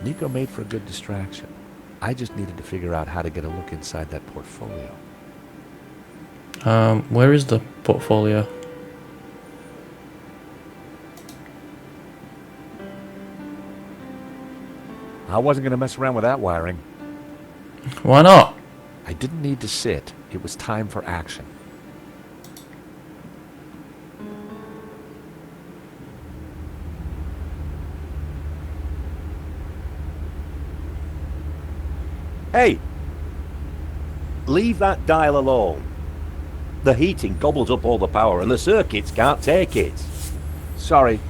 Nico made for a good distraction. I just needed to figure out how to get a look inside that portfolio. Where is the portfolio? I wasn't going to mess around with that wiring. Why not? I didn't need to sit. It was time for action. Hey! Leave that dial alone. The heating gobbles up all the power and the circuits can't take it. Sorry.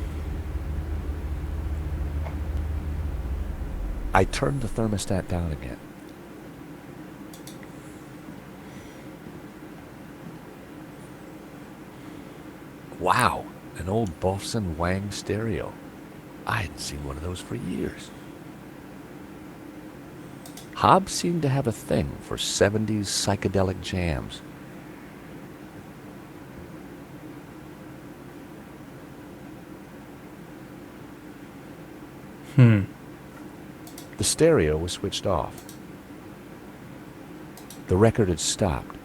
I turned the thermostat down again. Wow, an old Bofson Wang stereo. I hadn't seen one of those for years. Hobbs seemed to have a thing for 70s psychedelic jams. The stereo was switched off. The record had stopped.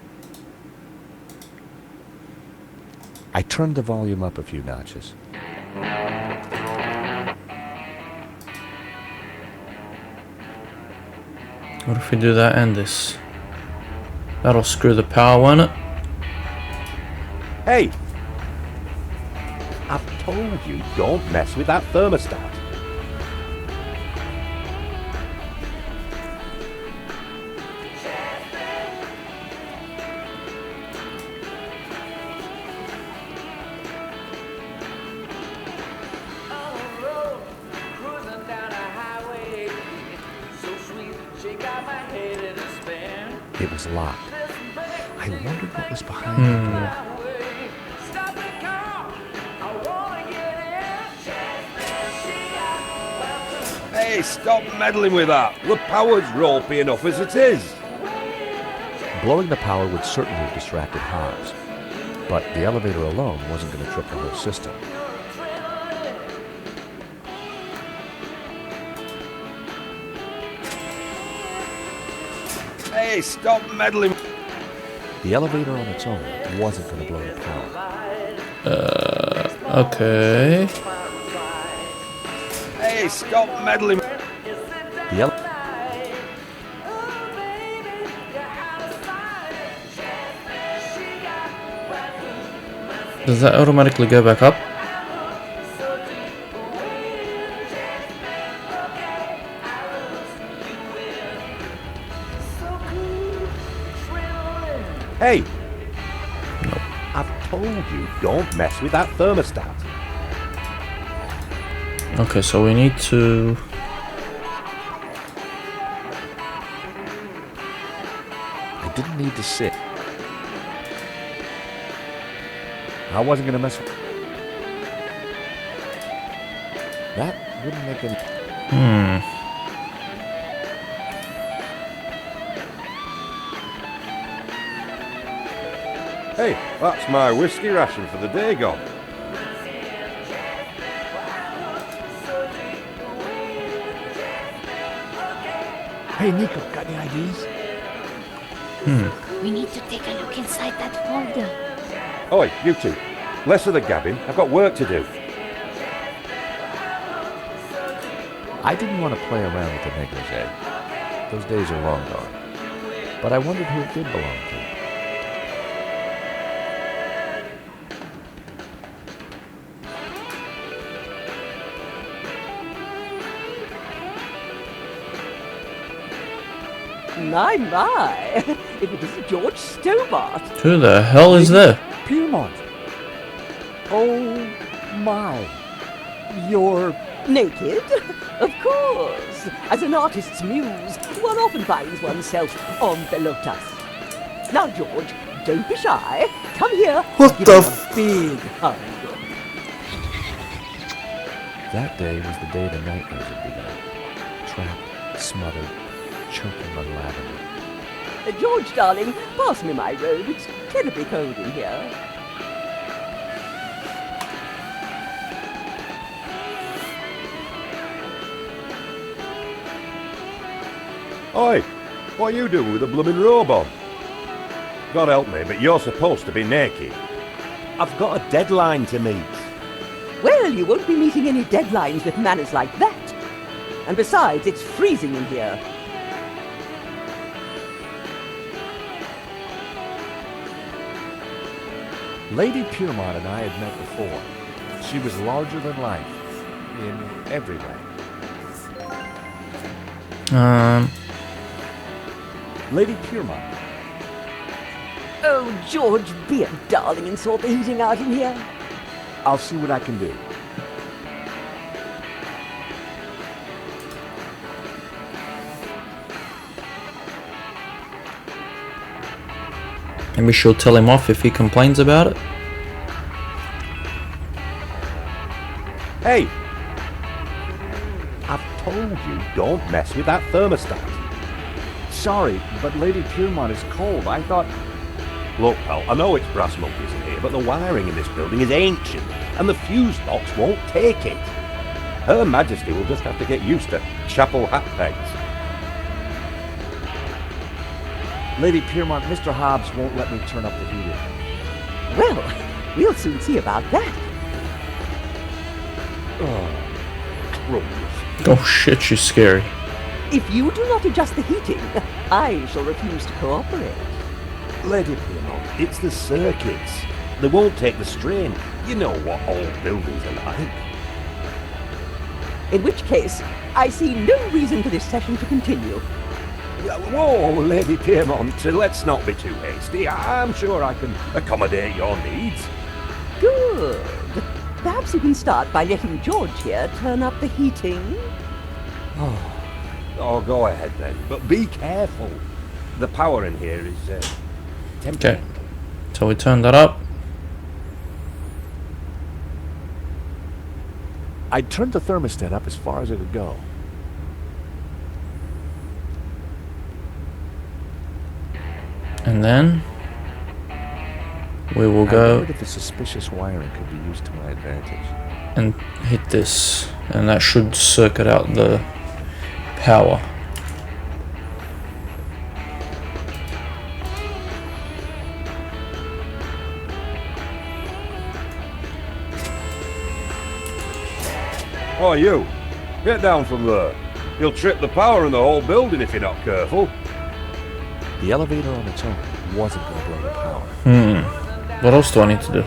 I turned the volume up a few notches. What if we do that and this? That'll screw the power, won't it? Hey! I've told you, don't mess with that thermostat. It was locked. I wondered what was behind the door. Hey, stop meddling with that. The power's ropey enough as it is. Blowing the power would certainly have distracted Hobbs, but the elevator alone wasn't going to trip the whole system. Hey, stop meddling. The elevator on its own wasn't going to blow the power. Okay. Hey, stop meddling. The ele- Does that automatically go back up? Hey! No. I've told you, don't mess with that thermostat. Okay, so we need to... I didn't need to sit. I wasn't going to mess with... That wouldn't make any... Hey, that's my whiskey ration for the day gone. Hey, Nico, got any ideas? We need to take a look inside that folder. Oi, you two. Less of the gabbing. I've got work to do. I didn't want to play around with the negligee. Those days are long gone. But I wondered who it did belong to. My, if it isn't George Stobart. Who the hell is there? Piermont! Oh my. You're naked? Of course. As an artist's muse, one often finds oneself on the lotus. Now, George, don't be shy. Come here. What I'll give the you f- a big hug. That day was the day the nightmares had begun. Trapped, smothered, choking on lavender. George, darling, pass me my robe. It's terribly cold in here. Oi, what are you doing with a blooming robe on? God help me, but you're supposed to be naked. I've got a deadline to meet. Well, you won't be meeting any deadlines with manners like that. And besides, it's freezing in here. Lady Piermont and I had met before. She was larger than life, in every way. Lady Piermont. Oh, George, be a darling and sort the heating out in here. I'll see what I can do. Maybe she'll tell him off if he complains about it. Hey! I've told you, don't mess with that thermostat. Sorry, but Lady Piermont is cold. I thought... Look, pal, I know it's brass monkeys in here, but the wiring in this building is ancient, and the fuse box won't take it. Her Majesty will just have to get used to chapel hat pegs. Lady Piermont, Mr. Hobbs won't let me turn up the heater. Well, we'll soon see about that. Oh, crumbs. Oh shit, she's scary. If you do not adjust the heating, I shall refuse to cooperate. Lady Piermont, it's the circuits. They won't take the strain. You know what old buildings are like. In which case, I see no reason for this session to continue. Whoa, Lady Piermont, let's not be too hasty. I'm sure I can accommodate your needs. Good. Perhaps you can start by letting George here turn up the heating. Oh, go ahead then, but be careful. The power in here is Okay. So we turn that up. I turned the thermostat up as far as it would go. And then we will I go wondered if the suspicious wiring could be used to my advantage. and hit this, and that should circuit out the power. Oh, you! Get down from there. You'll trip the power in the whole building if you're not careful. The elevator on its own wasn't going to blow the power. What else do I need to do?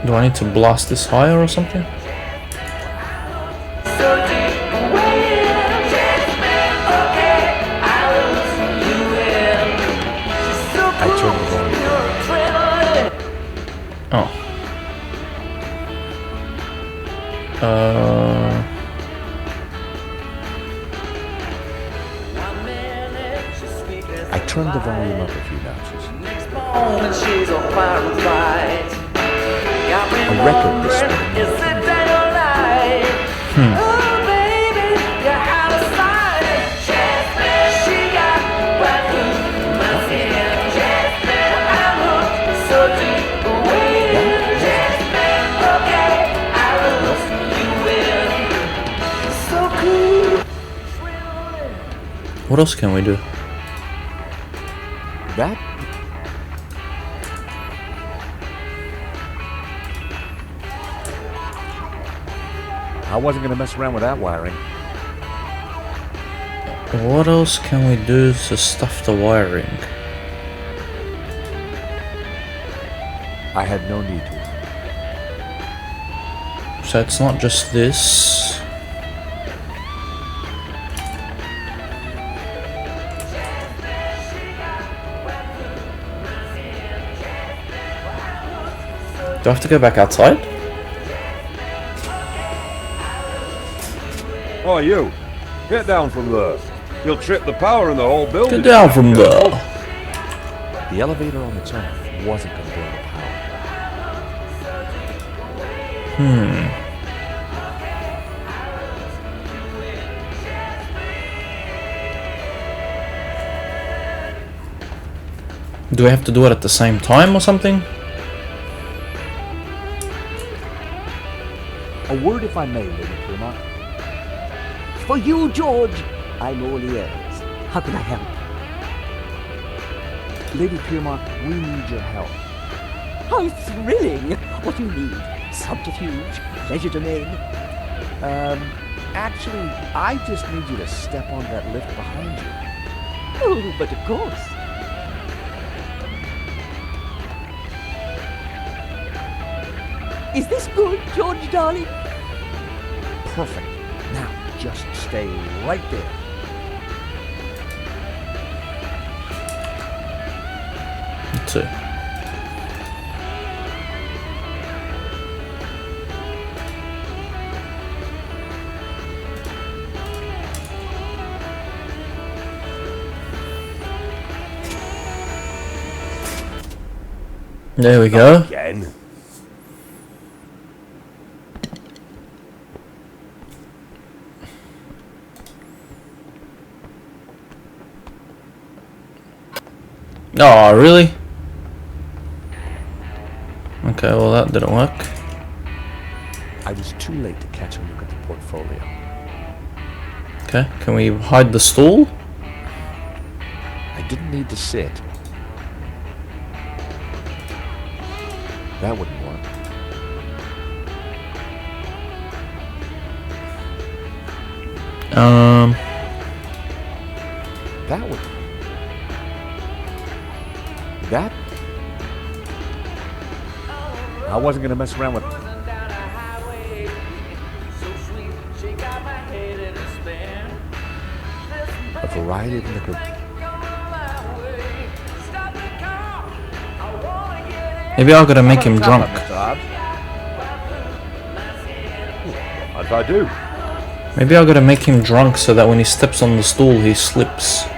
Do I need to blast this higher or something? I turned the volume down. Oh. I turned the volume up a few notches. A record this spring. What else can we do? That? I wasn't going to mess around with that wiring. What else can we do to stuff the wiring? I had no need to. So it's not just this. Do I have to go back outside? Oh, you! Get down from there. You'll trip the power in the whole building. Get down from there. The elevator on its own wasn't going to blow the power. Do we have to do it at the same time or something? A word, if I may, Lady Piermont. For you, George, I'm all ears. How can I help? Lady Piermont, we need your help. How thrilling! What do you need? Subterfuge? Pleasure domain? Actually, I just need you to step on that lift behind you. Oh, but of course. Is this good, George, darling? Perfect. Now, just stay right there. Let's see. There we go. Again. Oh, really? Okay, well that didn't work. I was too late to catch a look at the portfolio. Okay, can we hide the stool? I didn't need to sit. That wouldn't work. That would. That. I wasn't gonna mess around with. A variety of liquor. Maybe I gotta make him drunk. What if I do? Maybe I gotta make him drunk so that when he steps on the stool he slips.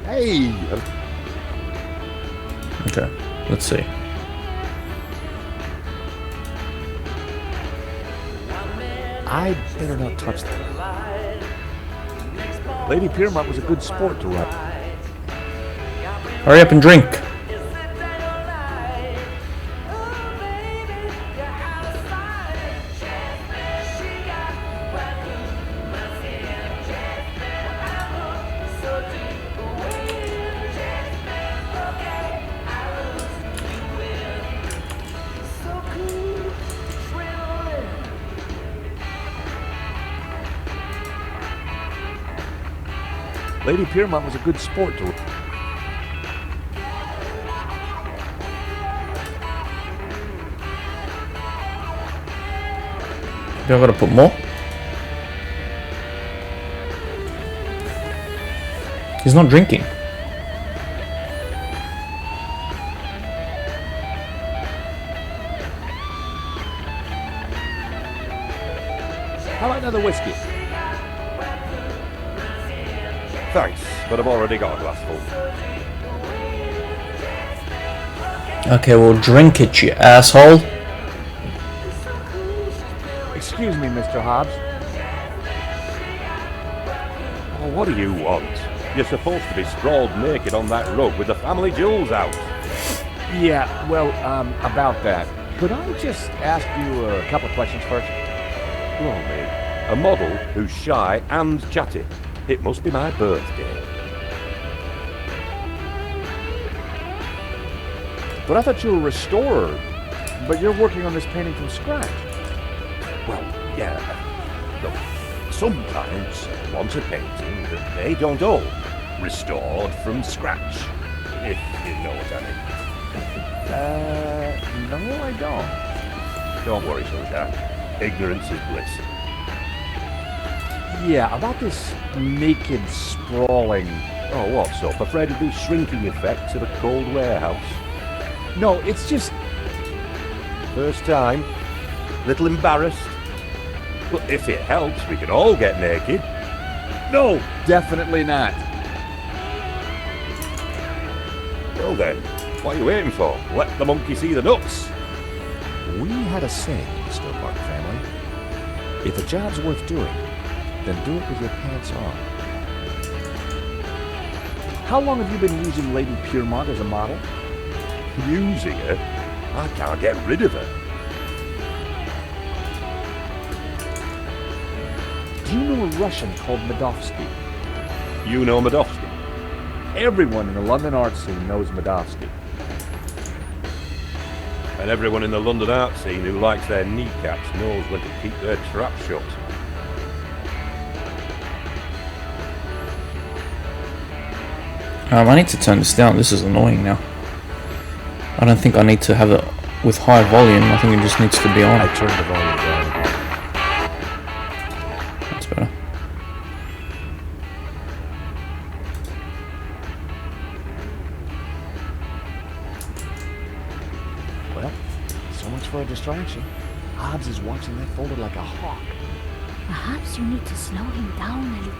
Hey! Okay, let's see. I better not touch that. Lady Piermont was a good sport to rub. Hurry up and drink. Lady Piermont was a good sport to. Maybe I gotta put more. He's not drinking. How about another whiskey? Thanks, but I've already got a glass full. Okay, well drink it, you asshole. Excuse me, Mr. Hobbs. Oh, what do you want? You're supposed to be sprawled naked on that rug with the family jewels out. Yeah, well, about that. Could I just ask you a couple of questions first? Oh, me. A model who's shy and chatty. It must be my birthday. But I thought you were a restorer. But you're working on this painting from scratch. Well, yeah. Look, sometimes one's a painting that they don't own, restored from scratch. If you know what I mean. No, I don't. Don't worry, sunshine. Ignorance is bliss. Yeah, about this naked sprawling. Oh, what's up? Afraid of the shrinking effects of a cold warehouse? No, it's just. First time? Little embarrassed? Well, if it helps, we can all get naked. No, definitely not. Well then, what are you waiting for? Let the monkey see the nuts. We had a saying in the Stillmark family. If a job's worth doing, then do it with your pants on. How long have you been using Lady Piermont as a model? Using her? I can't get rid of her. Do you know a Russian called Medovsky? You know Medovsky? Everyone in the London art scene knows Medovsky. And everyone in the London art scene who likes their kneecaps knows when to keep their trap shut. I need to turn this down. This is annoying now. I don't think I need to have it with high volume. I think it just needs to be on. I turned the volume down again. That's better. Well, so much for a distraction. Hobbs is watching that folder like a hawk. Perhaps you need to slow him down a little.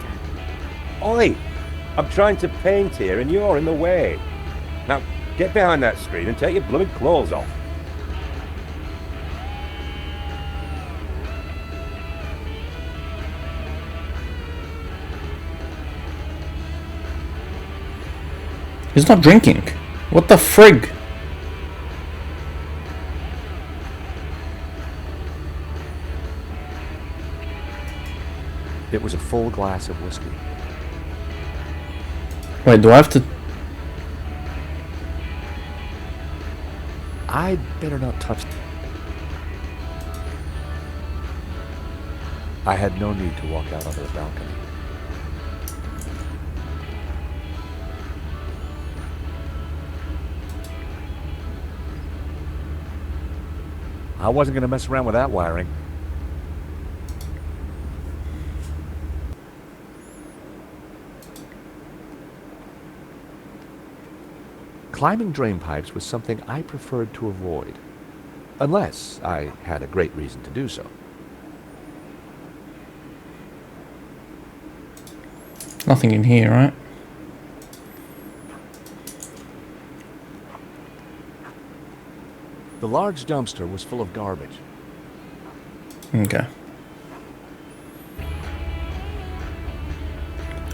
Oi! I'm trying to paint here and you're in the way. Now, get behind that screen and take your blooming clothes off. He's not drinking. What the frig? It was a full glass of whiskey. Wait, do I have to... I'd better not touch. I had no need to walk out onto the balcony. I wasn't going to mess around with that wiring. Climbing drain pipes was something I preferred to avoid, unless I had a great reason to do so. Nothing in here, right? The large dumpster was full of garbage. Okay.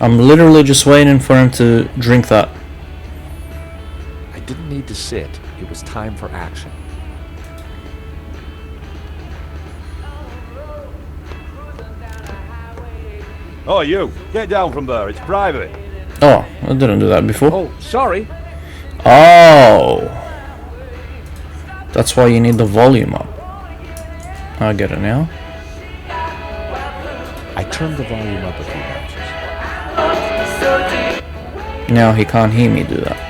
I'm literally just waiting for him to drink that. I didn't need to sit. It was time for action. Oh, you! Get down from there, it's private. Oh, I didn't do that before. Oh, sorry. Oh! That's why you need the volume up. I get it now. I turned the volume up a few notches. Now he can't hear me do that.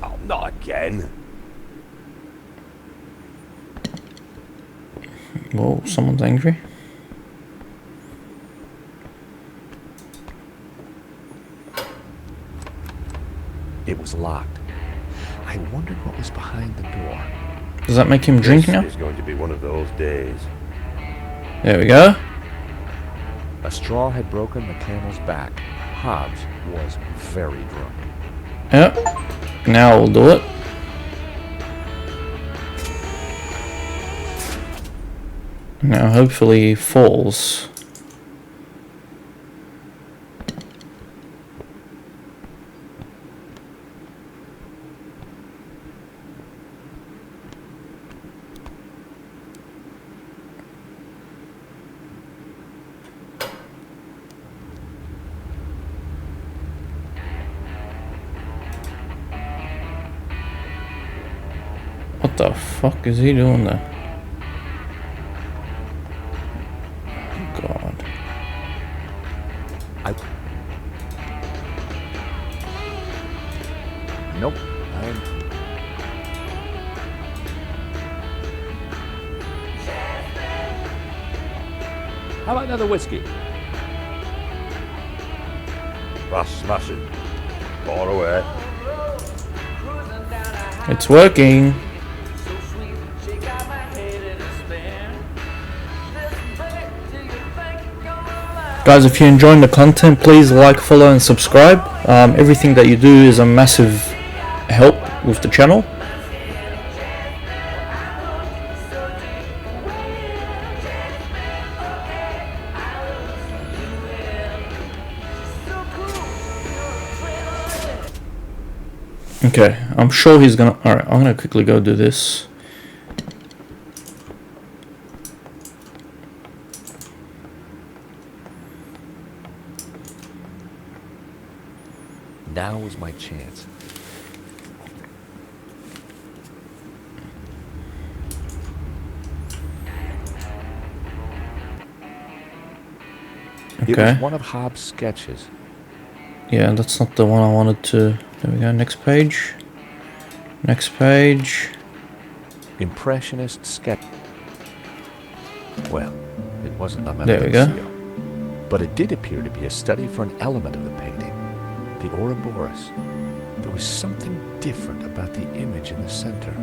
Oh, not again. Whoa, someone's angry. It was locked. I wondered what was behind the door. Does that make him drink now? This is going to be one of those days. There we go. A straw had broken the camel's back. Hobbs was very drunk. Yep. Now we'll do it. Now hopefully he falls. What the fuck is he doing there? God. Nope. How about another whiskey? That's smashing. Far away. It's working. Guys, if you're enjoying the content, please like, follow, and subscribe. Everything that you do is a massive help with the channel. Okay, I'm sure he's gonna... Alright, I'm gonna quickly go do this. Now was my chance. It Okay. was one of Hobbs' sketches. Yeah, that's not the one I wanted to... There we go, next page. Next page. Impressionist sketch. Well, it wasn't a There we go. but it did appear to be a study for an element of the painting, the Ouroboros. There was something different about the image in the center.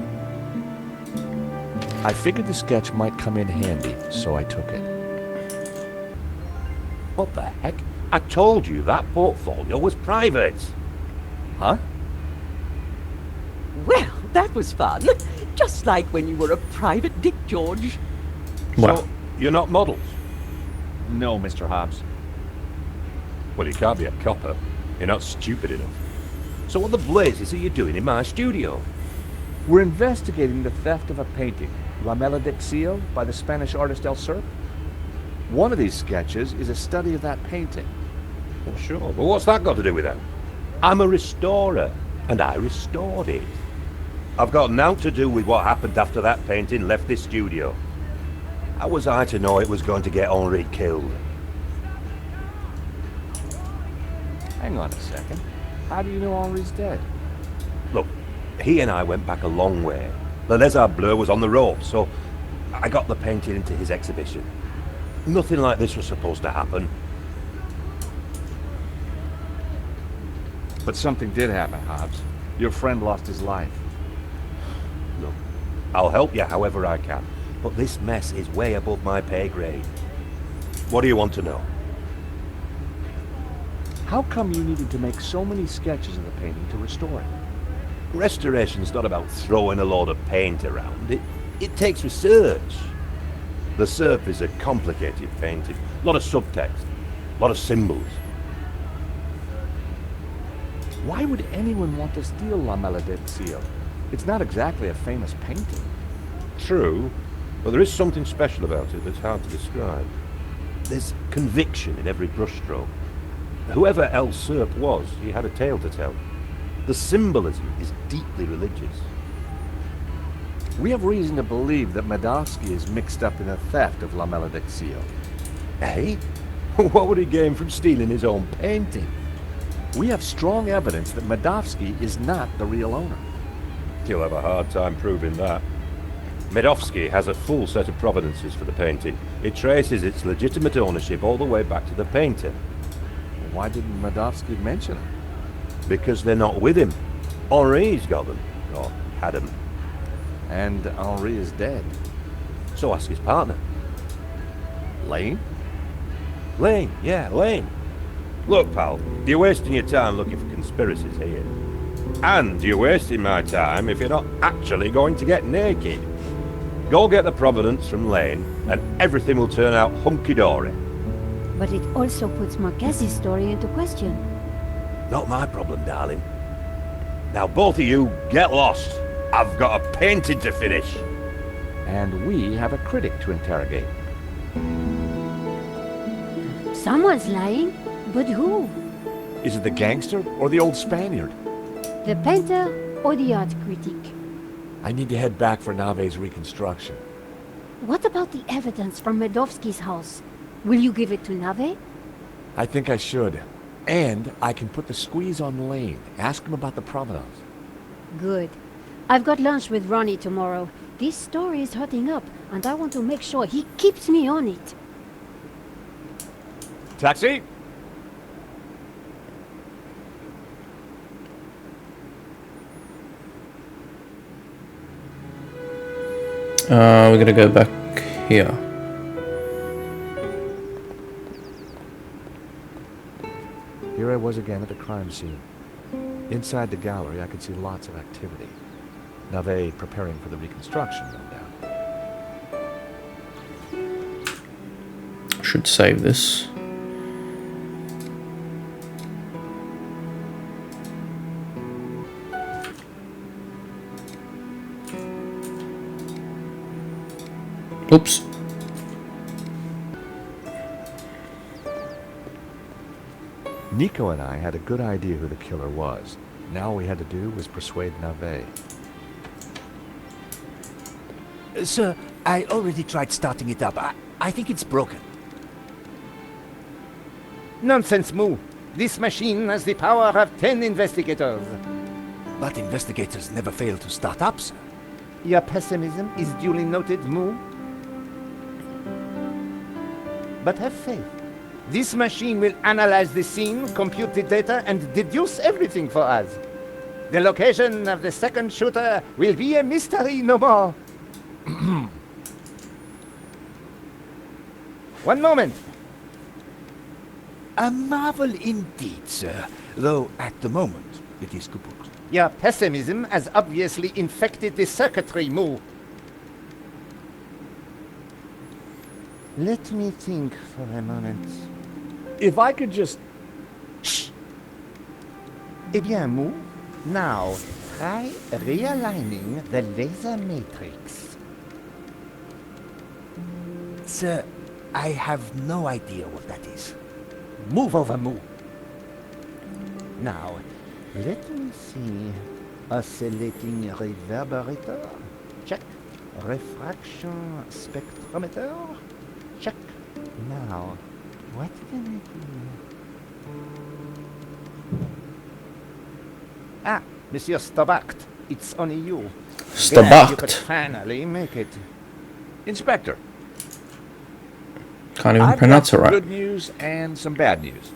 I figured the sketch might come in handy, so I took it. What the heck? I told you that portfolio was private. Huh? Well, that was fun. Just like when you were a private Dick George. Wow. So, you're not models? No, Mr. Hobbs. Well, you can't be a copper. You're not stupid enough. So what the blazes are you doing in my studio? We're investigating the theft of a painting, La Malediccio, by the Spanish artist El Serpent. One of these sketches is a study of that painting. Well, sure, but what's that got to do with that? I'm a restorer, and I restored it. I've got naught to do with what happened after that painting left this studio. How was I to know it was going to get Henri killed? Hang on a second. How do you know Henri's dead? Look, he and I went back a long way. The Lézard Bleu was on the ropes, so I got the painting into his exhibition. Nothing like this was supposed to happen. But something did happen, Hobbs. Your friend lost his life. Look, I'll help you however I can, but this mess is way above my pay grade. What do you want to know? How come you needed to make so many sketches of the painting to restore it? Restoration's not about throwing a load of paint around. It takes research. The Serp is a complicated painting. A lot of subtext, a lot of symbols. Why would anyone want to steal La Malediccio? It's not exactly a famous painting. True, but there is something special about it that's hard to describe. There's conviction in every brushstroke. Whoever El Serp was, he had a tale to tell. The symbolism is deeply religious. We have reason to believe that Madovsky is mixed up in the theft of La Malediccio. Eh? What would he gain from stealing his own painting? We have strong evidence that Madovsky is not the real owner. He'll have a hard time proving that. Medovsky has a full set of provenances for the painting. It traces its legitimate ownership all the way back to the painter. Why didn't Madovsky mention it? Because they're not with him. Henri's got them. Or had them. And Henri is dead. So ask his partner. Lane? Lane, yeah, Lane. Look, pal, you're wasting your time looking for conspiracies here. And you're wasting my time if you're not actually going to get naked. Go get the provenance from Lane, and everything will turn out hunky-dory. But it also puts Marquez's story into question. Not my problem, darling. Now both of you, get lost. I've got a painting to finish. And we have a critic to interrogate. Someone's lying, but who? Is it the gangster or the old Spaniard? The painter or the art critic? I need to head back for Nave's reconstruction. What about the evidence from Medovsky's house? Will you give it to Nave? I think I should. And I can put the squeeze on Lane. Ask him about the provenance. Good. I've got lunch with Ronnie tomorrow. This story is hotting up, and I want to make sure he keeps me on it. Taxi? We're gonna go back here. Here I was again at the crime scene. Inside the gallery, I could see lots of activity. Nave preparing for the reconstruction, no doubt. Should save this. Oops. Nico and I had a good idea who the killer was. Now all we had to do was persuade Nave. Sir, I already tried starting it up. I think it's broken. Nonsense, Moo. This machine has the power of 10 investigators. But investigators never fail to start up, sir. Your pessimism is duly noted, Moo. But have faith. This machine will analyze the scene, compute the data, and deduce everything for us. The location of the second shooter will be a mystery no more. One moment. A marvel indeed, sir. Though at the moment, it is kaput. Your pessimism has obviously infected the circuitry, Moo. Let me think for a moment. If I could just... Shh! Eh bien, Moo, now try realigning the laser matrix. Sir, I have no idea what that is. Move over, Moo. Now, let me see. Oscillating reverberator. Check. Refraction spectrometer. Check. Now, what can I do? Ah, Monsieur Stobacht, it's only you. Glad you could Stobacht. finally make it. Inspector, Can't even I've pronounce it got right. good news and some bad news.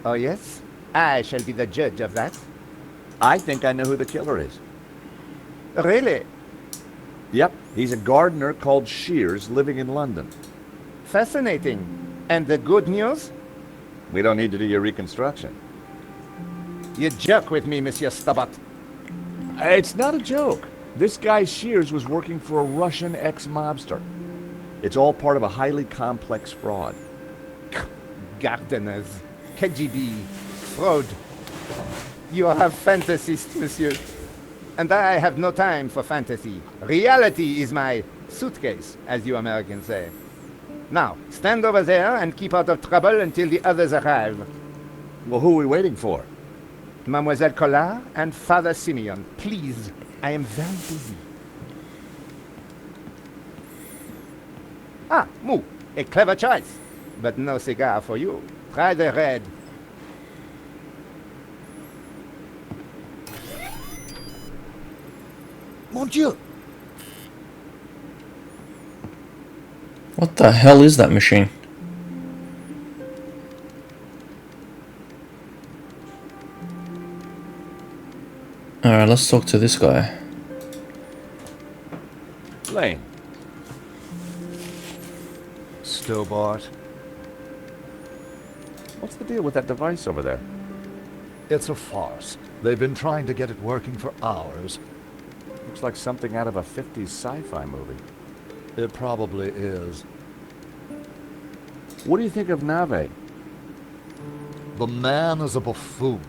Oh, yes? I shall be the judge of that. I think I know who the killer is. Really? Yep, he's a gardener called Shears living in London. Fascinating. And the good news? We don't need to do your reconstruction. You joke with me, Monsieur Stobacht. It's not a joke. This guy Shears was working for a Russian ex-mobster. It's all part of a highly complex fraud. Gardeners, KGB, fraud. You are fantasist, monsieur. And I have no time for fantasy. Reality is my suitcase, as you Americans say. Now, stand over there and keep out of trouble until the others arrive. Well, who are we waiting for? Mademoiselle Collard and Father Simeon, please. I am very busy. Ah, Moo, a clever choice. But no cigar for you. Try the red. Mon Dieu! What the hell is that machine? Alright, let's talk to this guy. Lane. Stobart. What's the deal with that device over there? It's a farce. They've been trying to get it working for hours. Looks like something out of a 50s sci-fi movie. It probably is. What do you think of Nave? The man is a buffoon.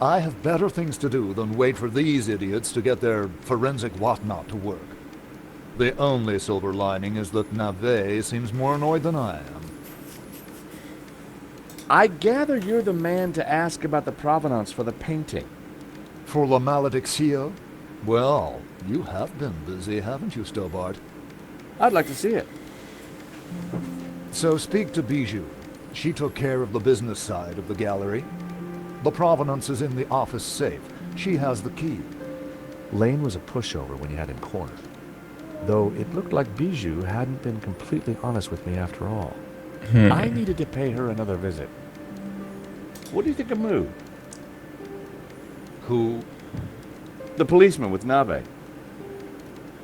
I have better things to do than wait for these idiots to get their forensic whatnot to work. The only silver lining is that Nave seems more annoyed than I am. I gather you're the man to ask about the provenance for the painting. For La Maledixia? Well, you have been busy, haven't you, Stobart? I'd like to see it. So speak to Bijou. She took care of the business side of the gallery. The provenance is in the office safe. She has the key. Lane was a pushover when you had him cornered. Though it looked like Bijou hadn't been completely honest with me after all. I needed to pay her another visit. What do you think of Moo? Who? The policeman with Nave.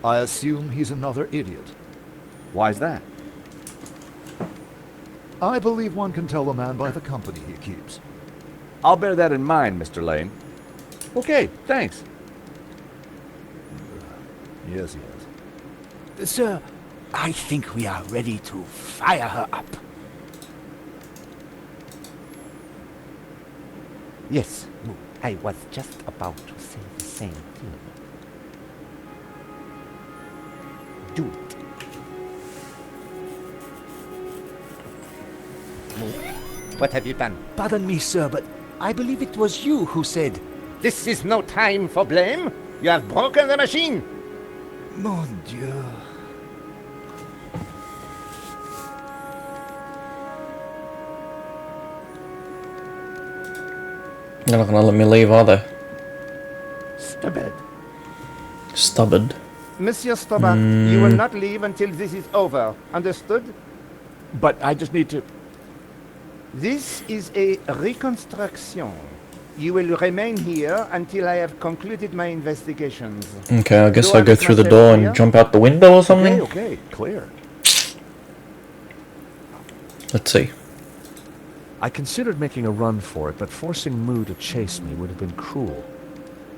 I assume he's another idiot. Why's that? I believe one can tell a man by the company he keeps. I'll bear that in mind, Mr. Lane. Okay, thanks. Yes, yes. Sir, I think we are ready to fire her up. Yes, I was just about to say the same thing. Do it. What have you done? Pardon me, sir, but I believe it was you who said, This is no time for blame. You have broken the machine. Mon Dieu. They're not gonna let me leave, are they? Stupid. Stubborn. Monsieur Stobart, you will not leave until this is over. Understood? But I just need to... This is a reconstruction. You will remain here until I have concluded my investigations. Okay, I guess Do I I go make through the myself door clear? and jump out the window or something? Okay, clear. Let's see. I considered making a run for it, but forcing Moo to chase me would have been cruel.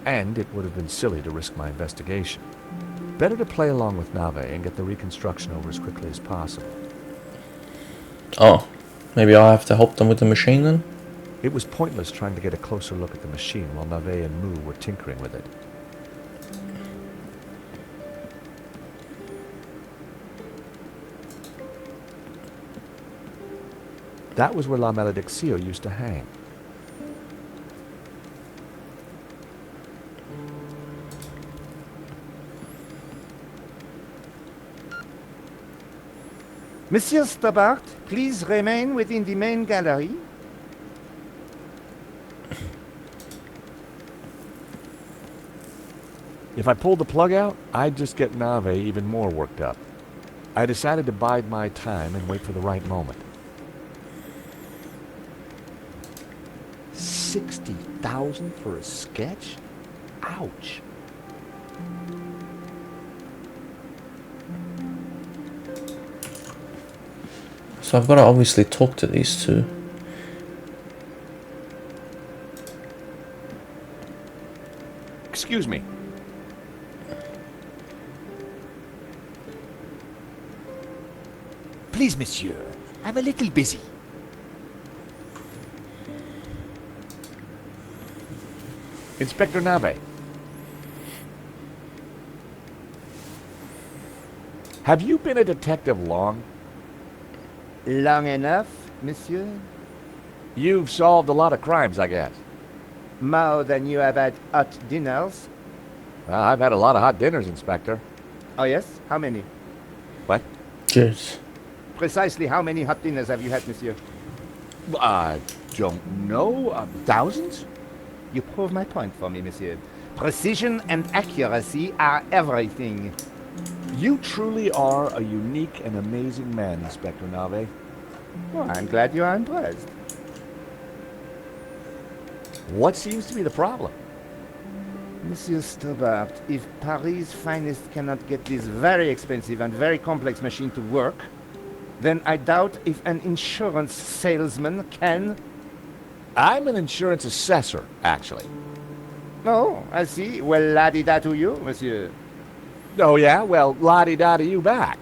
And it would have been silly to risk my investigation. Better to play along with Nave and get the reconstruction over as quickly as possible. Oh, maybe I'll have to help them with the machine then? It was pointless trying to get a closer look at the machine while Nave and Moo were tinkering with it. That was where La Malediccio used to hang. Monsieur Stobart, please remain within the main gallery. If I pulled the plug out, I'd just get Nave even more worked up. I decided to bide my time and wait for the right moment. 60,000 for a sketch? Ouch. So I've got to obviously talk to these two. Excuse me. Please, monsieur, I'm a little busy. Inspector Nave. Have you been a detective long? Long enough, monsieur? You've solved a lot of crimes, I guess. More than you have had hot dinners. Well, I've had a lot of hot dinners, Inspector. Oh yes? How many? What? Cheers. Precisely how many hot dinners have you had, monsieur? I don't know. Thousands? You prove my point for me, monsieur. Precision and accuracy are everything. You truly are a unique and amazing man, Inspector Nave. Well, I'm glad you are impressed. What seems to be the problem? Monsieur Stobart, if Paris' finest cannot get this very expensive and very complex machine to work, then I doubt if an insurance salesman can. I'm an insurance assessor, actually. Oh, I see. Well, la-di-da to you, monsieur. Oh, yeah? Well, la-di-da to you back.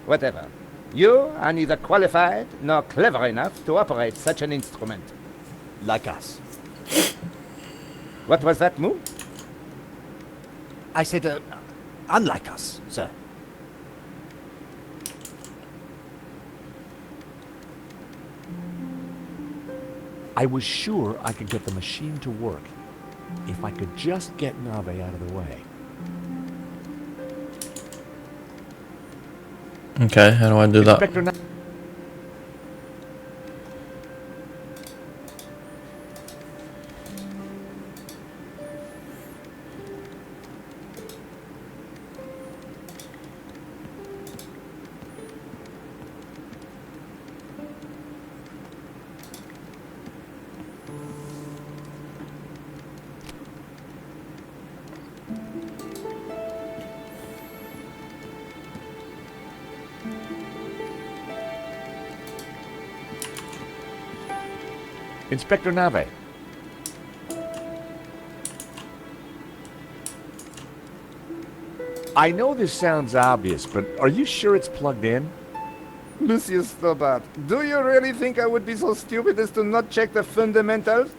Whatever. You are neither qualified nor clever enough to operate such an instrument. Like us. What was that move? I said, unlike us, sir. I was sure I could get the machine to work if I could just get Nave out of the way. Okay, how do I do that? Inspector Nave. Inspector Nave. I know this sounds obvious, but are you sure it's plugged in? Monsieur Stobart, do you really think I would be so stupid as to not check the fundamentals?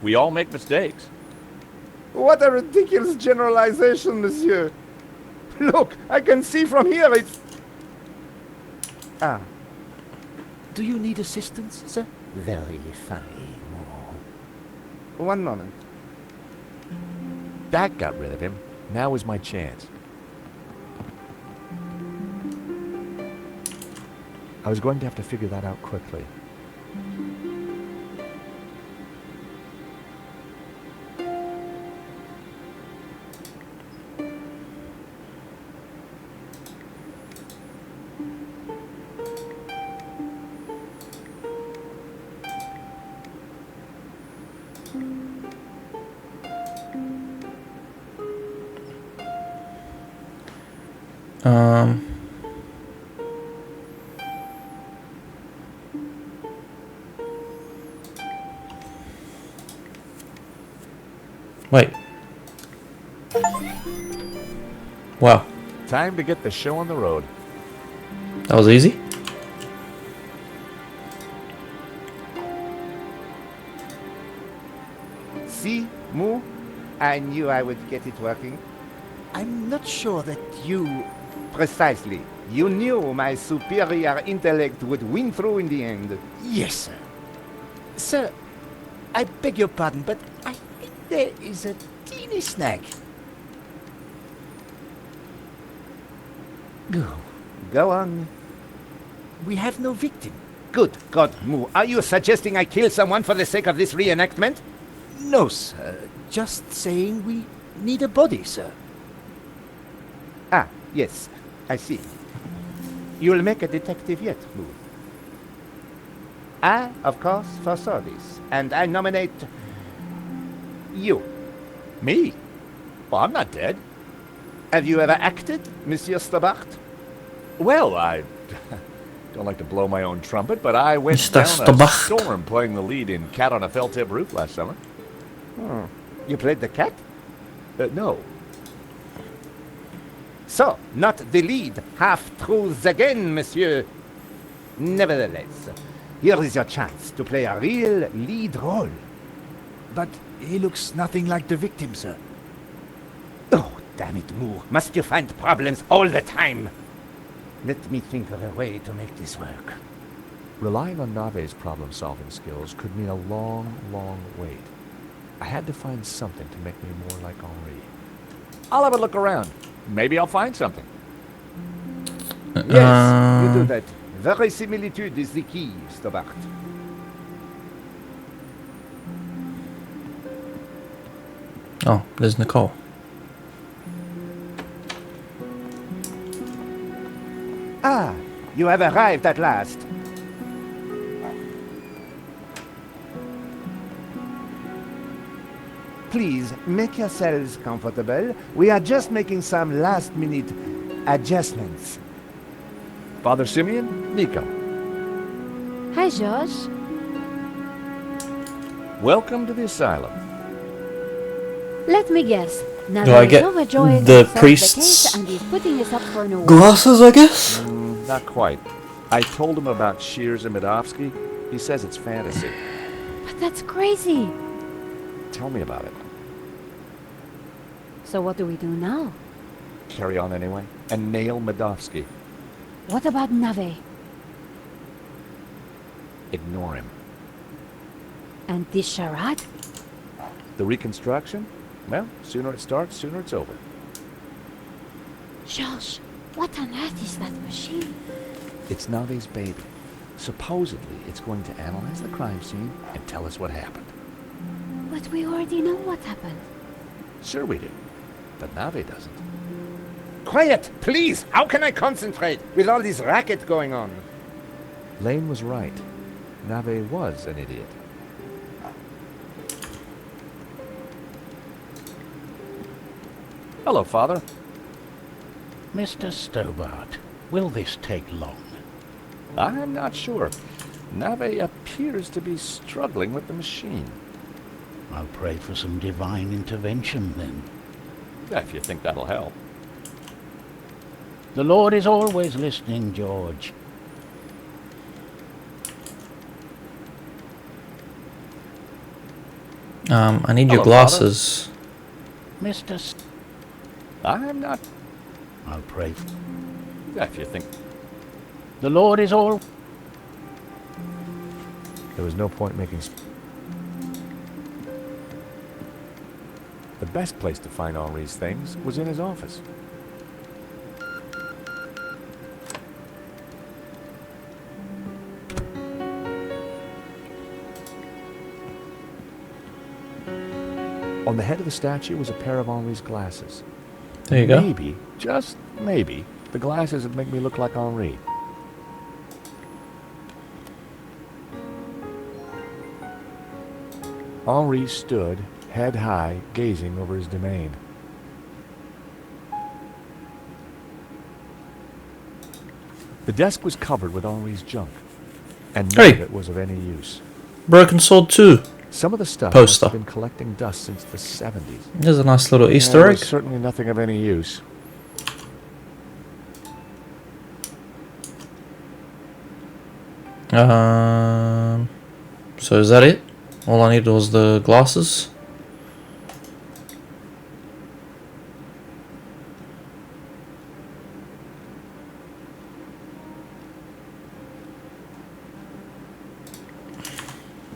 We all make mistakes. What a ridiculous generalization, monsieur. Look, I can see from here it's... Ah. Do you need assistance, sir? Very funny. One moment. That got rid of him. Now is my chance. I was going to have to figure that out quickly. Wait. Wow, Time to get the show on the road. that was easy. See, Moo? I knew I would get it working. I'm not sure that you... Precisely. You knew my superior intellect would win through in the end. Yes, sir. Sir, I beg your pardon, but I think there is a teeny snag. Go. Go on. We have no victim. Good God, Moo. Are you suggesting I kill someone for the sake of this reenactment? No, sir. Just saying we need a body, sir. Ah, yes. I see. You'll make a detective yet, Moo. I, of course, foresaw this, and I nominate... you. Me? Well, I'm not dead. Have you ever acted, Monsieur Stobart? Well, I don't like to blow my own trumpet, but I went Mr. down a Stobart. storm playing the lead in Cat on a Felt-Tip Roof last summer. Hmm. You played the cat? No. So, not the lead. Half-truths again, monsieur. Nevertheless, here is your chance to play a real lead role. But he looks nothing like the victim, sir. Oh, damn it, Moo. Must you find problems all the time? Let me think of a way to make this work. Relying on Nave's problem-solving skills could mean a long, long wait. I had to find something to make me more like Henri. I'll have a look around. Maybe I'll find something. Yes, you do that. Verisimilitude is the key, Stobart. Oh, there's Nicole. Ah, you have arrived at last. Please, make yourselves comfortable. We are just making some last-minute adjustments. Father Simeon, Nico. Hi, George. Welcome to the asylum. Let me guess. Now Do I he's get overjoyed the and solved priest's case and he's putting us up for an award. Glasses, I guess? Not quite. I told him about Shears and Medovsky. He says it's fantasy. But that's crazy. Tell me about it. So what do we do now? Carry on anyway, and nail Medovsky. What about Nave? Ignore him. And this charade? The reconstruction? Well, sooner it starts, sooner it's over. George, what on earth is that machine? It's Nave's baby. Supposedly, it's going to analyze the crime scene and tell us what happened. But we already know what happened. Sure we do. But Nave doesn't. Quiet, please! How can I concentrate with all this racket going on? Lane was right. Nave was an idiot. Hello, Father. Mr. Stobart, will this take long? I'm not sure. Nave appears to be struggling with the machine. I'll pray for some divine intervention then. If you think that'll help. The Lord is always listening, George. I need your Hello, glasses. Mr. I'm not... I'll pray. If you think... The Lord is all... There was no point making... The best place to find Henri's things was in his office. On the head of the statue was a pair of Henri's glasses. There you go. Maybe, just maybe, the glasses would make me look like Henri. Henri stood, head high, gazing over his domain. The desk was covered with Henri's junk, and none Hey. of it was of any use. Broken Sword 2. Some of the stuff Poster. must have been collecting dust since the 70s. There's a nice little There Easter egg. was certainly nothing of any use. So is that it? All I needed was the glasses.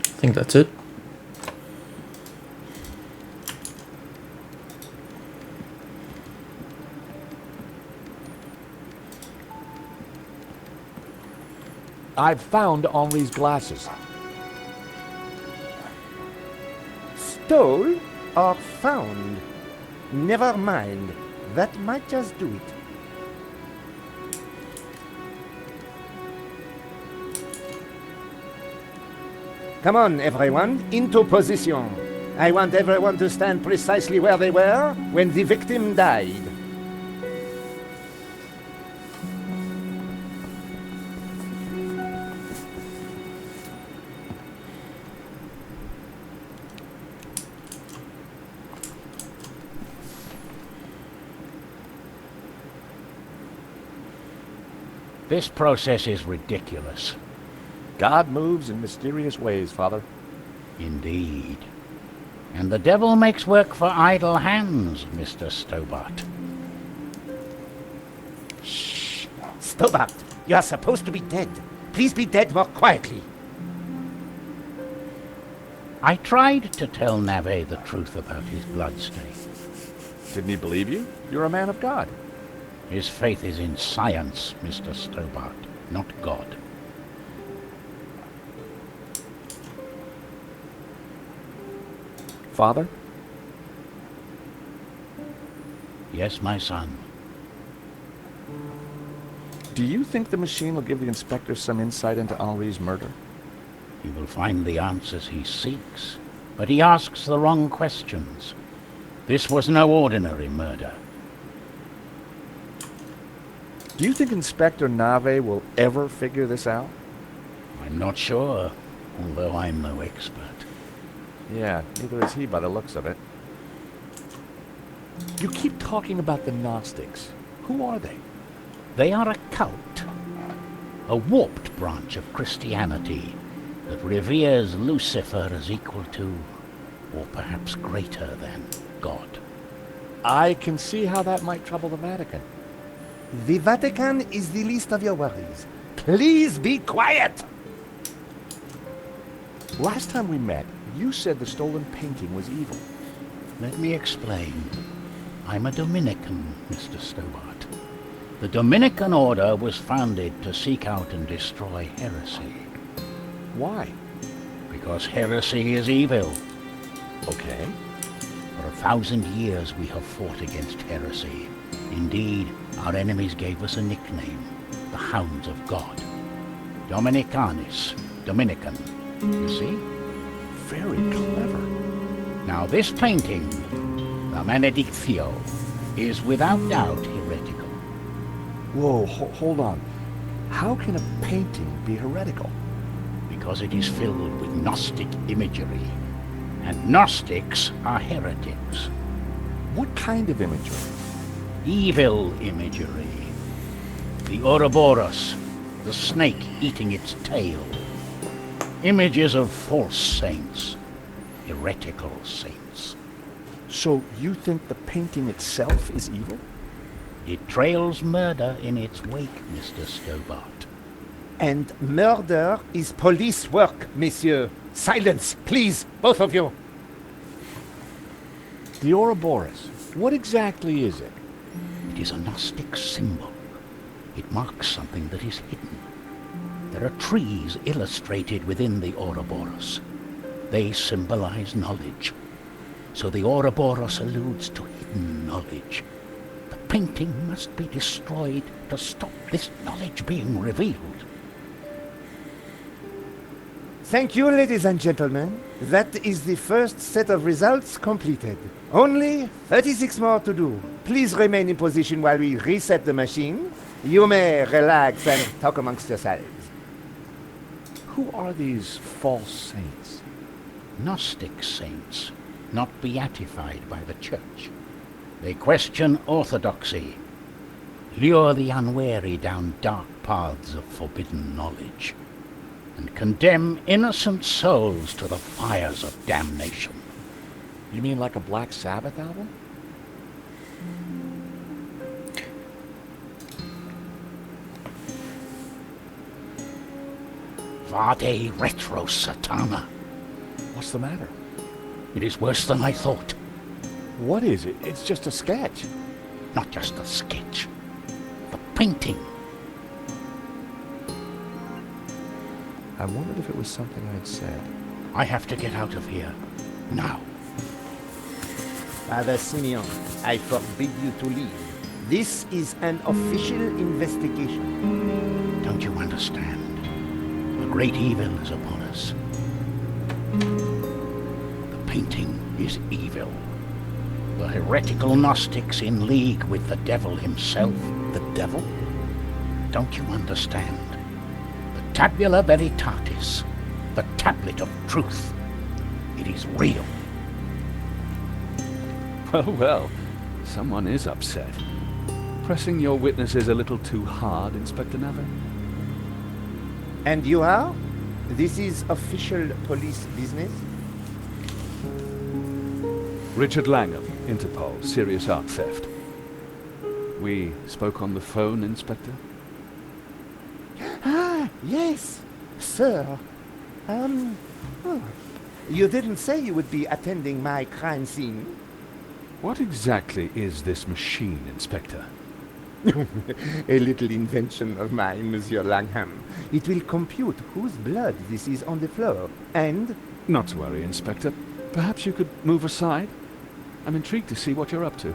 I think that's it. I've found Henri's glasses. Stole or found? Never mind. That might just do it. Come on, everyone, into position. I want everyone to stand precisely where they were when the victim died. This process is ridiculous. God moves in mysterious ways, Father. Indeed. And the devil makes work for idle hands, Mr. Stobart. Shh! Stobart, you are supposed to be dead. Please be dead more quietly. I tried to tell Nave the truth about his bloodstain. Didn't he believe you? You're a man of God. His faith is in science, Mr. Stobart, not God. Father? Yes, my son. Do you think the machine will give the inspector some insight into Henri's murder? He will find the answers he seeks, but he asks the wrong questions. This was no ordinary murder. Do you think Inspector Nave will ever figure this out? I'm not sure, although I'm no expert. Yeah, neither is he by the looks of it. You keep talking about the Gnostics. Who are they? They are a cult, a warped branch of Christianity that reveres Lucifer as equal to, or perhaps greater than, God. I can see how that might trouble the Vatican. The Vatican is the least of your worries. Please be quiet! Last time we met, you said the stolen painting was evil. Let me explain. I'm a Dominican, Mr. Stobart. The Dominican order was founded to seek out and destroy heresy. Why? Because heresy is evil. Okay. For 1,000 years we have fought against heresy. Indeed, our enemies gave us a nickname, the Hounds of God. Dominicanis, Dominican, you see? Very clever. Now this painting, the Benedictio, is without doubt heretical. Whoa, hold on. How can a painting be heretical? because it is filled with Gnostic imagery. And Gnostics are heretics. What kind of imagery? Evil imagery. The Ouroboros, the snake eating its tail. Images of false saints, heretical saints. So you think the painting itself is evil? It trails murder in its wake, Mr. Stobart. And murder is police work, monsieur. Silence, please, both of you. The Ouroboros. What exactly is it? It is a Gnostic symbol. It marks something that is hidden. There are trees illustrated within the Ouroboros. They symbolize knowledge. So the Ouroboros alludes to hidden knowledge. The painting must be destroyed to stop this knowledge being revealed. Thank you, ladies and gentlemen. That is the first set of results completed. Only 36 more to do. Please remain in position while we reset the machine. You may relax and talk amongst yourselves. Who are these false saints? Gnostic saints, not beatified by the Church. They question orthodoxy, lure the unwary down dark paths of forbidden knowledge, and condemn innocent souls to the fires of damnation. You mean like a Black Sabbath album? Vade retro satana. What's the matter? It is worse than I thought. What is it? It's just a sketch. Not just a sketch. The painting. I wondered if it was something I'd said. I have to get out of here. Now. Father Simeon, I forbid you to leave. This is an official investigation. Don't you understand? A great evil is upon us. The painting is evil. The heretical Gnostics in league with the devil himself. The devil? Don't you understand? The Tabula Veritatis, the tablet of truth. It is real. Well, someone is upset. Pressing your witnesses a little too hard, Inspector Navet? And you are? This is official police business? Richard Langham, Interpol, serious art theft. We spoke on the phone, Inspector? Ah, yes, sir. You didn't say you would be attending my crime scene. What exactly is this machine, Inspector? A little invention of mine, Monsieur Langham. It will compute whose blood this is on the floor, and... Not to worry, Inspector. Perhaps you could move aside? I'm intrigued to see what you're up to.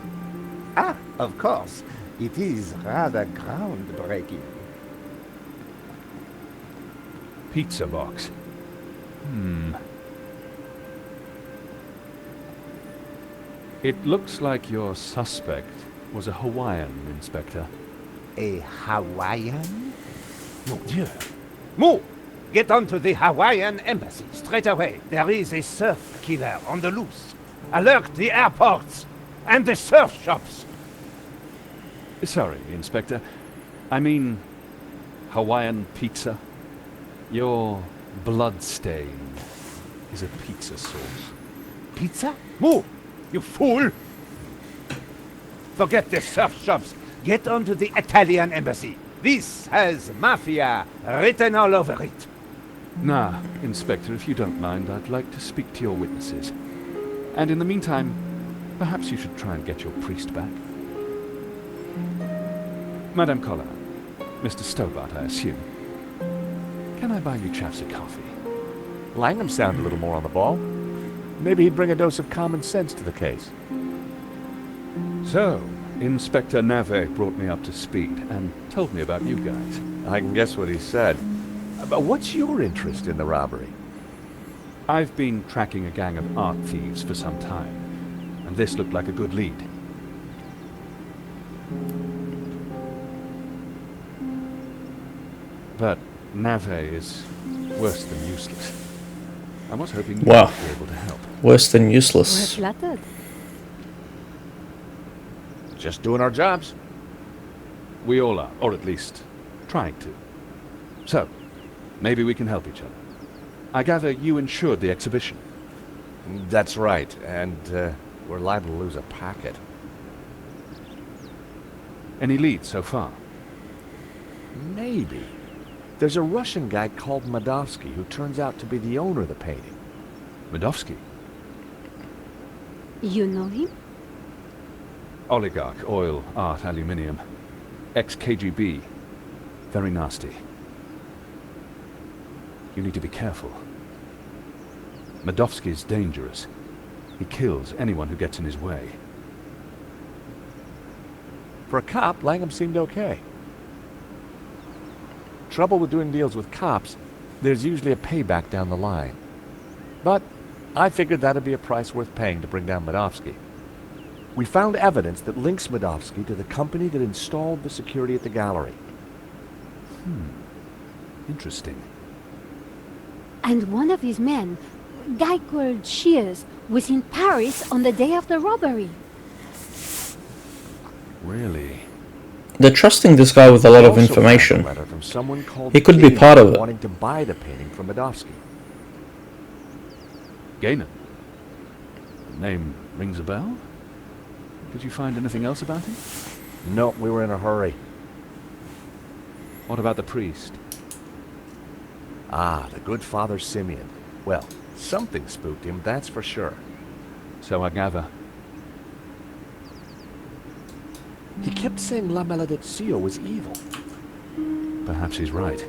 Ah, of course. It is rather groundbreaking. Pizza box. It looks like your suspect was a Hawaiian, Inspector. A Hawaiian? Mon Dieu. Move! Get onto the Hawaiian embassy straight away. There is a surf killer on the loose. Alert the airports and the surf shops. Sorry, Inspector. I mean, Hawaiian pizza. Your blood stain is a pizza sauce. Pizza? Move! You fool! Forget the surf shops. Get onto the Italian embassy. This has mafia written all over it. Nah, Inspector, if you don't mind, I'd like to speak to your witnesses. And in the meantime, perhaps you should try and get your priest back. Madame Collin, Mr. Stobart, I assume. Can I buy you chaps a coffee? Langham sounded a little more on the ball. Maybe he'd bring a dose of common sense to the case. So, Inspector Navet brought me up to speed and told me about you guys. I can guess what he said. But what's your interest in the robbery? I've been tracking a gang of art thieves for some time, and this looked like a good lead. But Navet is worse than useless. I was hoping you Wow. might be able to help. Worse than We're useless. flattered. Just doing our jobs. We all are, or at least trying to. So, maybe we can help each other. I gather you insured the exhibition. That's right, and we're liable to lose a packet. Any leads so far? Maybe. There's a Russian guy called Madovsky who turns out to be the owner of the painting. Madovsky? You know him? Oligarch, oil, art, aluminium. Ex-KGB. Very nasty. You need to be careful. Madovsky's dangerous. He kills anyone who gets in his way. For a cop, Langham seemed okay. Trouble with doing deals with cops, there's usually a payback down the line. But I figured that'd be a price worth paying to bring down Madovsky. We found evidence that links Madovsky to the company that installed the security at the gallery. Interesting. And one of his men, a guy called Shears, was in Paris on the day of the robbery. Really? They're trusting this guy with a lot of Also found a information. letter from someone called He could be Gaynor part of it. wanting to buy the painting from Madovsky. Gaynor? The name rings a bell? Did you find anything else about him? No, we were in a hurry. What about the priest? Ah, the good Father Simeon. Well, something spooked him, that's for sure. So I gather. He kept saying La Maledizio was evil. Perhaps he's right.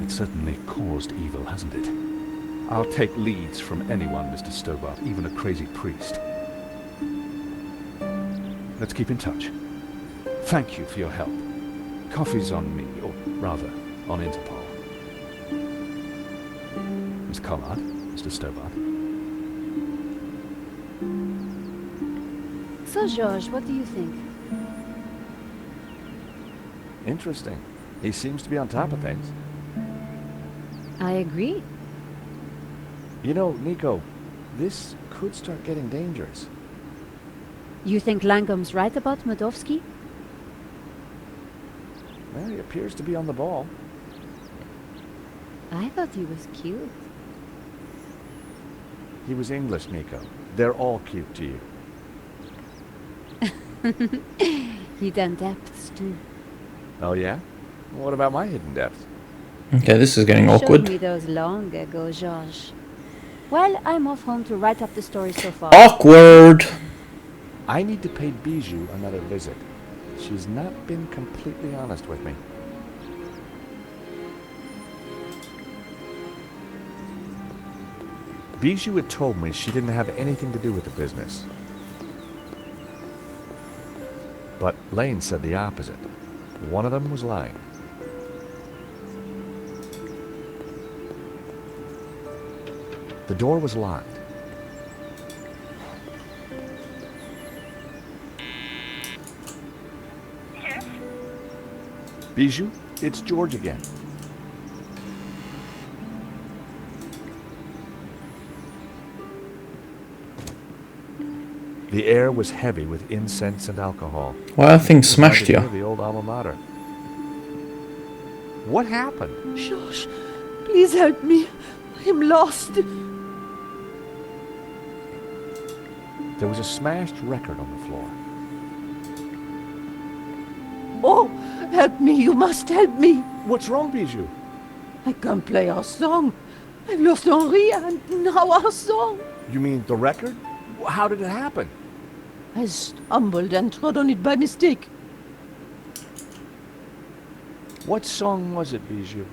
It certainly caused evil, hasn't it? I'll take leads from anyone, Mr. Stobart, even a crazy priest. Let's keep in touch. Thank you for your help. Coffee's on me, or rather, on Interpol. Miss Collard, Mr. Stobart. So, George, what do you think? Interesting. He seems to be on top of things. I agree. You know, Nico, this could start getting dangerous. You think Langham's right about Madovsky? Well, he appears to be on the ball. I thought he was cute. He was English, Nico. They're all cute to you. Hidden depths, too. Oh, yeah? What about my hidden depths? Okay, this is getting You showed awkward. me those long ago, George. Well, I'm off home to write up the story so far. Awkward! I need to pay Bijou another visit. She's not been completely honest with me. Bijou had told me she didn't have anything to do with the business. But Lane said the opposite. One of them was lying. The door was locked. Yes? Bijou, it's George again. The air was heavy with incense and alcohol. Why are things It was hard smashed to here? hear the old alma mater. What happened? George, please help me. I'm lost. There was a smashed record on the floor. Oh, help me. You must help me. What's wrong, Bijou? I can't play our song. I've lost Henri and now our song. You mean the record? How did it happen? I stumbled and trod on it by mistake. What song was it, Bijou?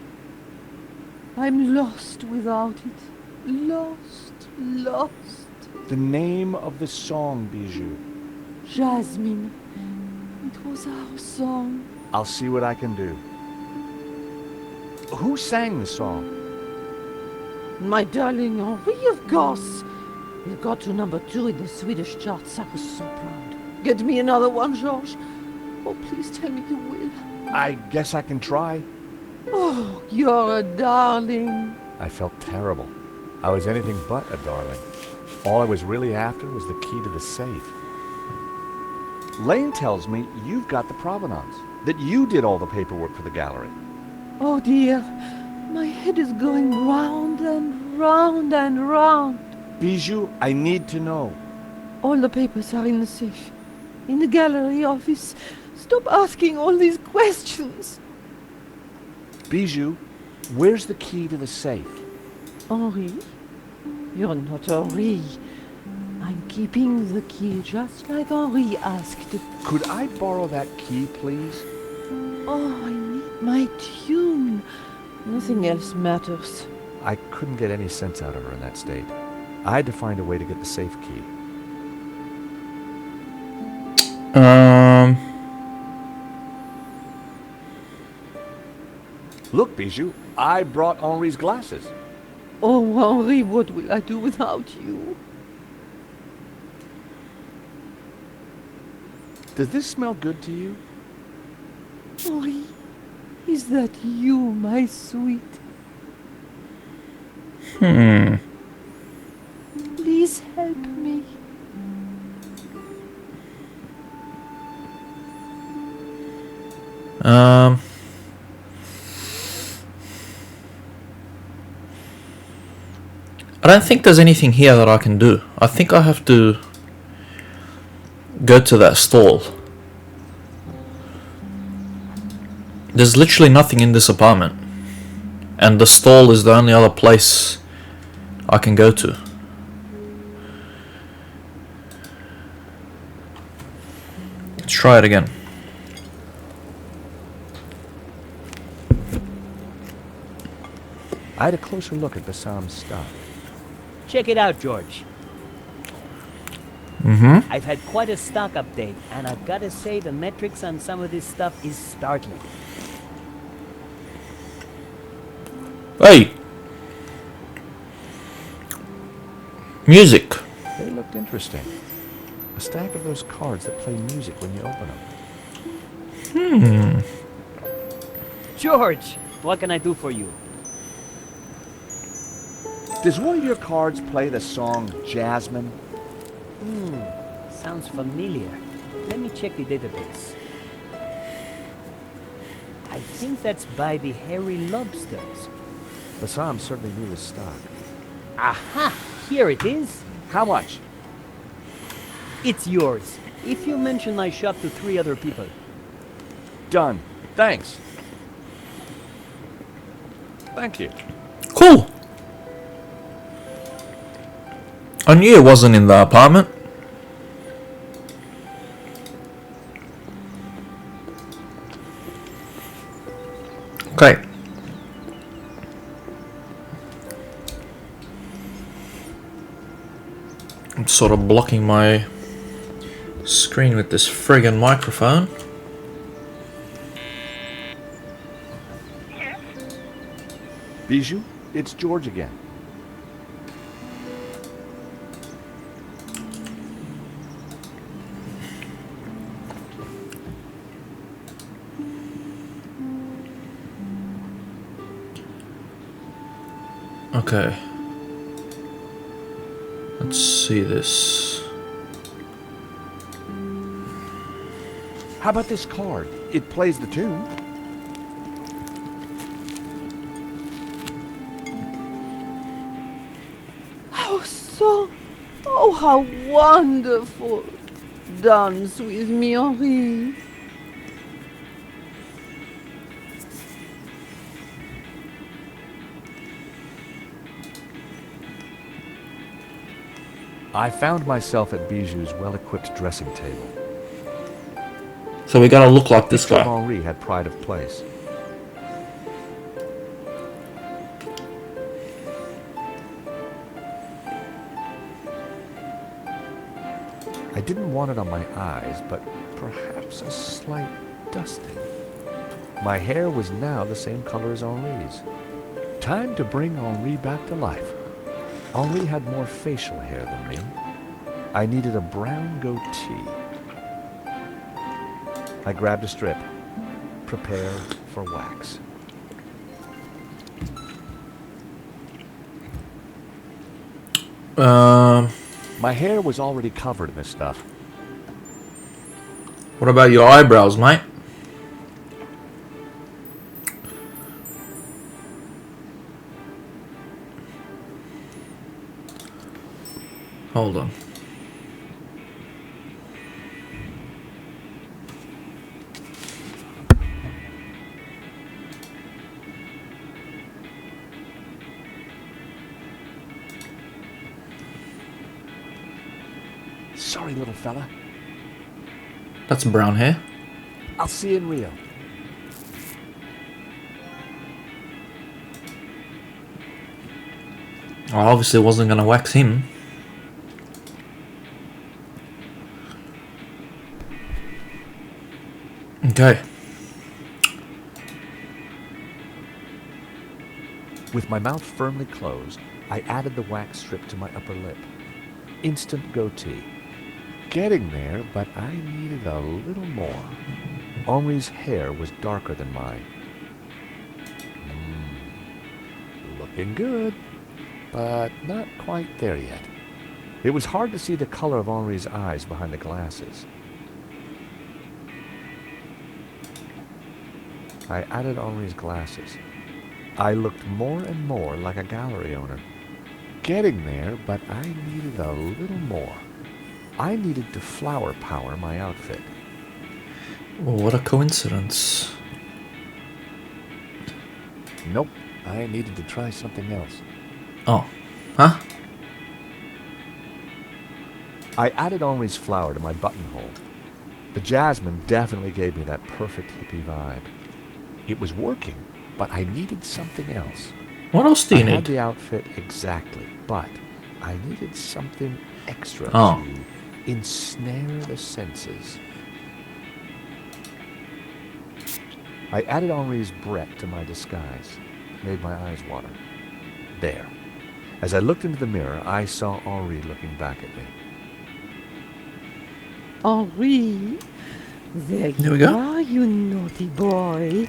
I'm lost without it. Lost, lost. The name of the song, Bijou. Jasmine. It was our song. I'll see what I can do. Who sang the song? My darling Henri, of course. It got to #2 in the Swedish charts. I was so proud. Get me another one, George. Oh, please tell me you will. I guess I can try. Oh, you're a darling. I felt terrible. I was anything but a darling. All I was really after was the key to the safe. Lane tells me you've got the provenance, that you did all the paperwork for the gallery. Oh dear, my head is going round and round and round. Bijou, I need to know. All the papers are in the safe. In the gallery office. Stop asking all these questions. Bijou, where's the key to the safe? Henri? You're not Henri. I'm keeping the key just like Henri asked. Could I borrow that key, please? Oh, I need my tune. Nothing else matters. I couldn't get any sense out of her in that state. I had to find a way to get the safe key. Look, Bijou, I brought Henri's glasses. Oh, Henri, what will I do without you? Does this smell good to you? Henri, is that you, my sweet? Please help me. I don't think there's anything here that I can do. I think I have to go to that stall. There's literally nothing in this apartment. And the stall is the only other place I can go to. Let's try it again. I had a closer look at Bassam's stuff. Check it out, George. I've had quite a stock update, and I've got to say the metrics on some of this stuff is startling. Hey! Music. They looked interesting. A stack of those cards that play music when you open them. George, what can I do for you? Does one of your cards play the song Jasmine? Sounds familiar. Let me check the database. I think that's by the Hairy Lobsters. Bassam certainly knew his stock. Aha! Here it is. How much? It's yours. If you mention my shop to 3 other people. Done. Thanks. Thank you. Cool! I knew it wasn't in the apartment. Okay. I'm sort of blocking my screen with this friggin' microphone. Bijou, it's George again. Okay. Let's see this. How about this card? It plays the tune. Oh, how wonderful. Dance with me, Henri. I found myself at Bijou's well-equipped dressing table. So we gotta look like this guy. Henri had pride of place. I didn't want it on my eyes, but perhaps a slight dusting. My hair was now the same color as Henri's. Time to bring Henri back to life. Henri had more facial hair than me. I needed a brown goatee. I grabbed a strip. Prepare for wax. My hair was already covered in this stuff. What about your eyebrows, mate? Hold on. Sorry, little fella. That's brown hair. I'll see you in Rio. I obviously wasn't gonna wax him. Okay. With my mouth firmly closed, I added the wax strip to my upper lip. Instant goatee. Getting there, but I needed a little more. Henri's hair was darker than mine. Looking good, but not quite there yet. It was hard to see the color of Henri's eyes behind the glasses. I added Henri's glasses. I looked more and more like a gallery owner. Getting there, but I needed a little more. I needed to flower power my outfit. Well, what a coincidence. Nope, I needed to try something else. Oh. Huh? I added Henri's flower to my buttonhole. The jasmine definitely gave me that perfect hippie vibe. It was working, but I needed something else. What else do you I had need? the outfit exactly, but I needed something extra Oh. to ensnare the senses. I added Henri's Brett to my disguise, made my eyes water. There. As I looked into the mirror, I saw Henri looking back at me. Henri, there There we you go. are, you naughty boy.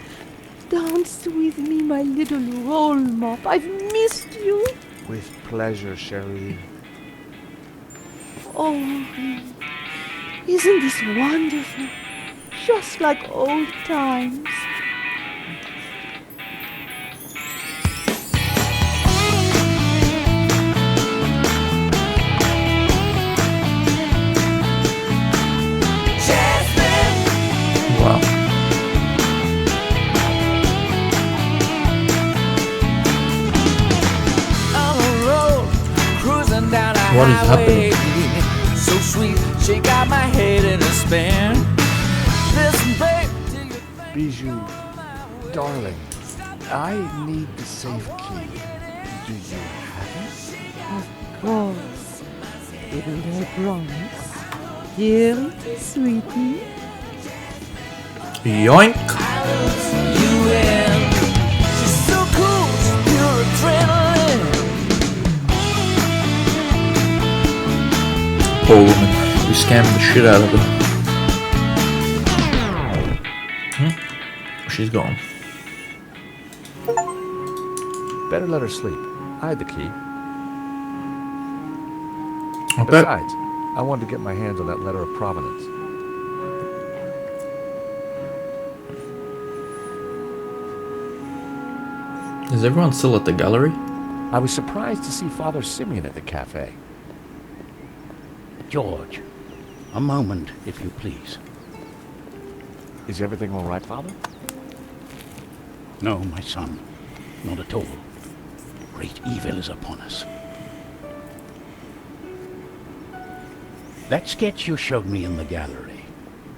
Dance with me, my little roll mop. I've missed you. With pleasure, Cherie. Oh, Henri, isn't this wonderful? Just like old times. Wow. What is happening? So sweet, she got my head in a spin. Listen, babe, do you think Bijou, darling, I need the safe key. Do you have it? Of course. Didn't I promise? Here it is, sweetie. Yoink. you in? She's so cool, she's pure adrenaline. Poor woman. We scammed the shit out of her. She's gone. Better let her sleep. I had the key. I bet. Besides, I wanted to get my hands on that letter of provenance. Is everyone still at the gallery? I was surprised to see Father Simeon at the cafe. George, a moment, if you please. Is everything all right, Father? No, my son, not at all. Great evil is upon us. That sketch you showed me in the gallery,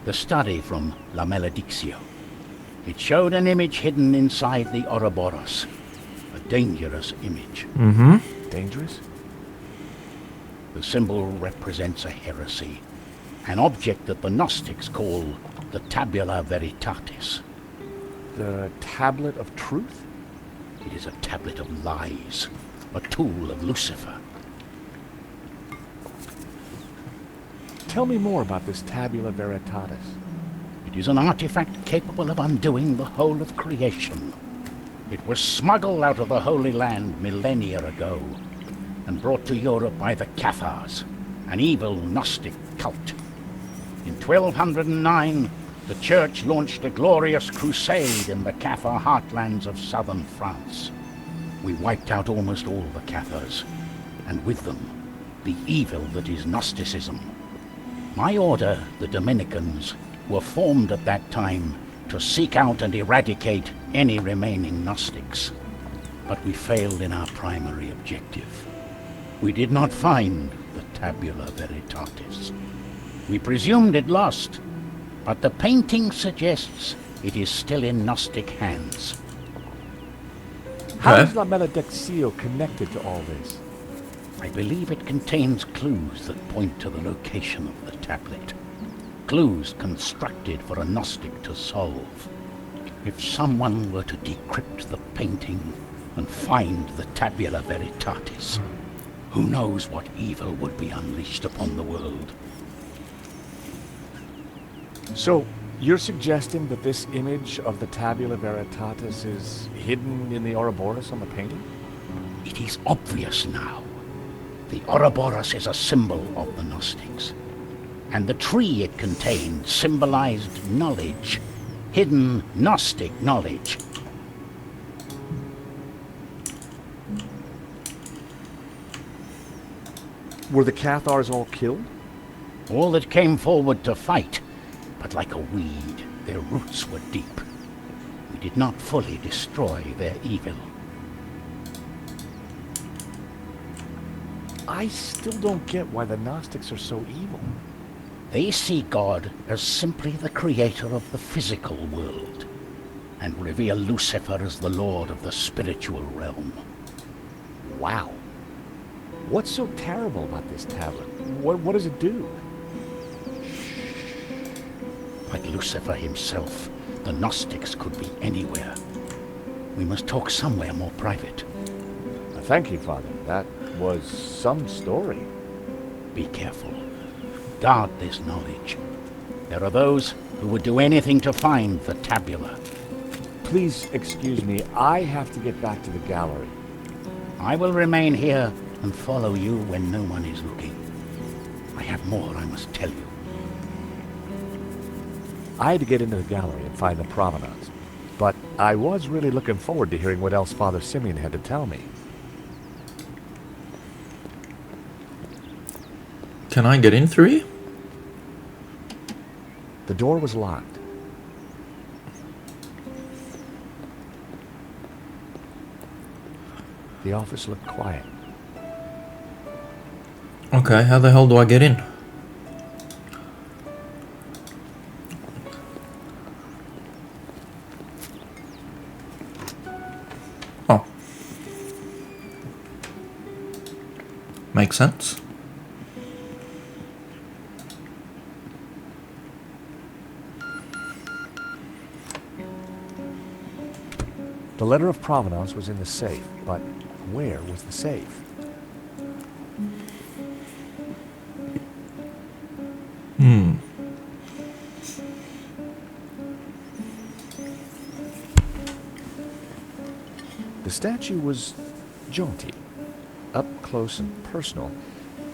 the study from La Maledictio, it showed an image hidden inside the Ouroboros, a dangerous image. Mm-hmm. Dangerous? The symbol represents a heresy, an object that the Gnostics call the Tabula Veritatis. The tablet of truth? It is a tablet of lies, a tool of Lucifer. Tell me more about this Tabula Veritatis. It is an artifact capable of undoing the whole of creation. It was smuggled out of the Holy Land millennia ago, and brought to Europe by the Cathars, an evil Gnostic cult. In 1209, the Church launched a glorious crusade in the Cathar heartlands of southern France. We wiped out almost all the Cathars, and with them, the evil that is Gnosticism. My order, the Dominicans, were formed at that time to seek out and eradicate any remaining Gnostics. But we failed in our primary objective. We did not find the Tabula Veritatis. We presumed it lost, but the painting suggests it is still in Gnostic hands. How is La Maledictio connected to all this? I believe it contains clues that point to the location of the tablet. Clues constructed for a Gnostic to solve. If someone were to decrypt the painting and find the Tabula Veritatis, who knows what evil would be unleashed upon the world. So, you're suggesting that this image of the Tabula Veritatis is hidden in the Ouroboros on the painting? It is obvious now. The Ouroboros is a symbol of the Gnostics, and the tree it contained symbolized knowledge, hidden Gnostic knowledge. Were the Cathars all killed? All that came forward to fight, but like a weed, their roots were deep. We did not fully destroy their evil. I still don't get why the Gnostics are so evil. They see God as simply the creator of the physical world, and revere Lucifer as the lord of the spiritual realm. Wow. What's so terrible about this tablet? What does it do? Like Lucifer himself, the Gnostics could be anywhere. We must talk somewhere more private. Thank you, Father. That was some story. Be careful. Guard this knowledge. There are those who would do anything to find the tabula. Please excuse me. I have to get back to the gallery. I will remain here and follow you when no one is looking. I have more I must tell you. I had to get into the gallery and find the provenance, but I was really looking forward to hearing what else Father Simeon had to tell me. Can I get in through here? The door was locked. The office looked quiet. Okay, how the hell do I get in? Oh. Makes sense. The letter of provenance was in the safe, but where was the safe? The statue was jaunty, up close and personal.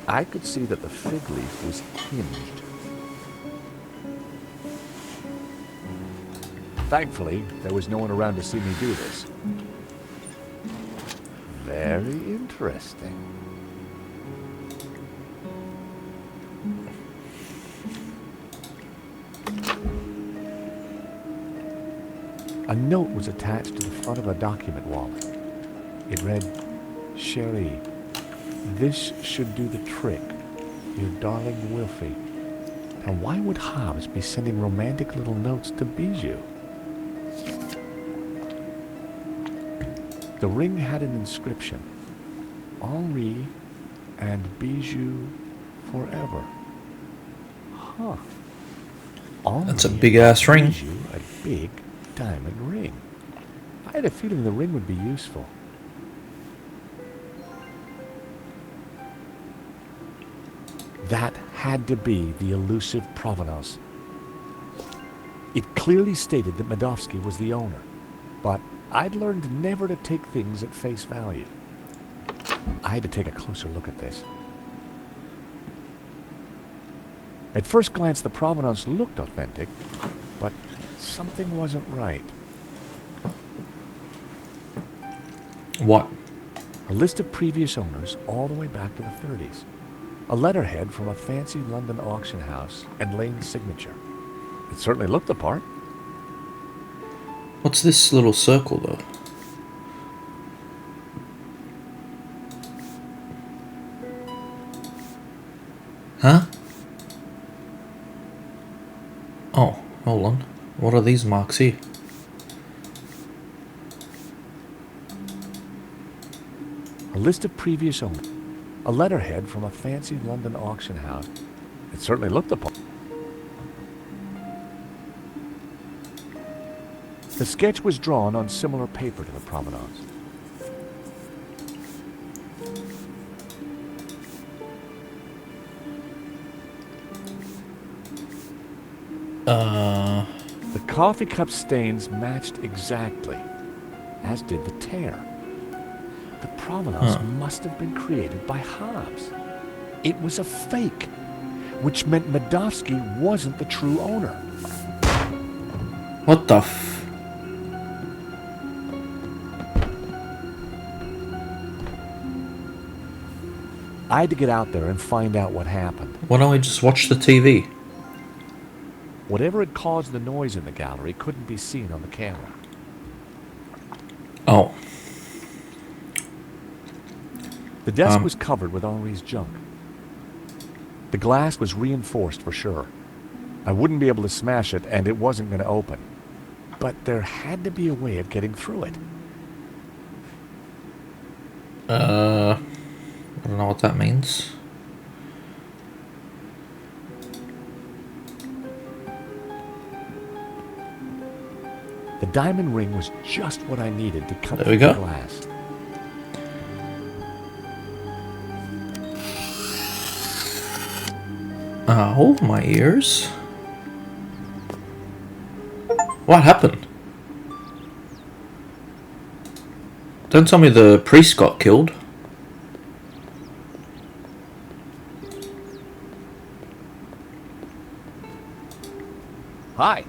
I could see that the fig leaf was hinged. Thankfully, there was no one around to see me do this. Very interesting. A note was attached to the front of a document wallet. It read, "Cherie, this should do the trick. Your darling Wilfie." Now why would Hobbs be sending romantic little notes to Bijou? The ring had an inscription, "Henri and Bijou forever." Huh. That's a big-ass ring. Bijou, a big diamond ring. I had a feeling the ring would be useful. That had to be the elusive provenance. It clearly stated that Medovsky was the owner, but I'd learned never to take things at face value. I had to take a closer look at this. At first glance, the provenance looked authentic, but something wasn't right. What? A list of previous owners all the way back to the 30s. A letterhead from a fancy London auction house and Lane's signature. It certainly looked the part. What's this little circle, though? Huh? Oh, hold on. What are these marks here? A list of previous owners. A letterhead from a fancy London auction house. It certainly looked the part. The sketch was drawn on similar paper to the provenance. The coffee cup stains matched exactly, as did the tear. The provenance must have been created by Hobbs. It was a fake, which meant Medovsky wasn't the true owner. What the I had to get out there and find out what happened. Why don't we just watch the TV? Whatever had caused the noise in the gallery couldn't be seen on the camera. Oh. The desk was covered with Henri's junk. The glass was reinforced for sure. I wouldn't be able to smash it, and it wasn't going to open. But there had to be a way of getting through it. I don't know what that means. The diamond ring was just what I needed to cut There we through go. the glass. Oh, my ears. What happened? Don't tell me the priest got killed. Hi.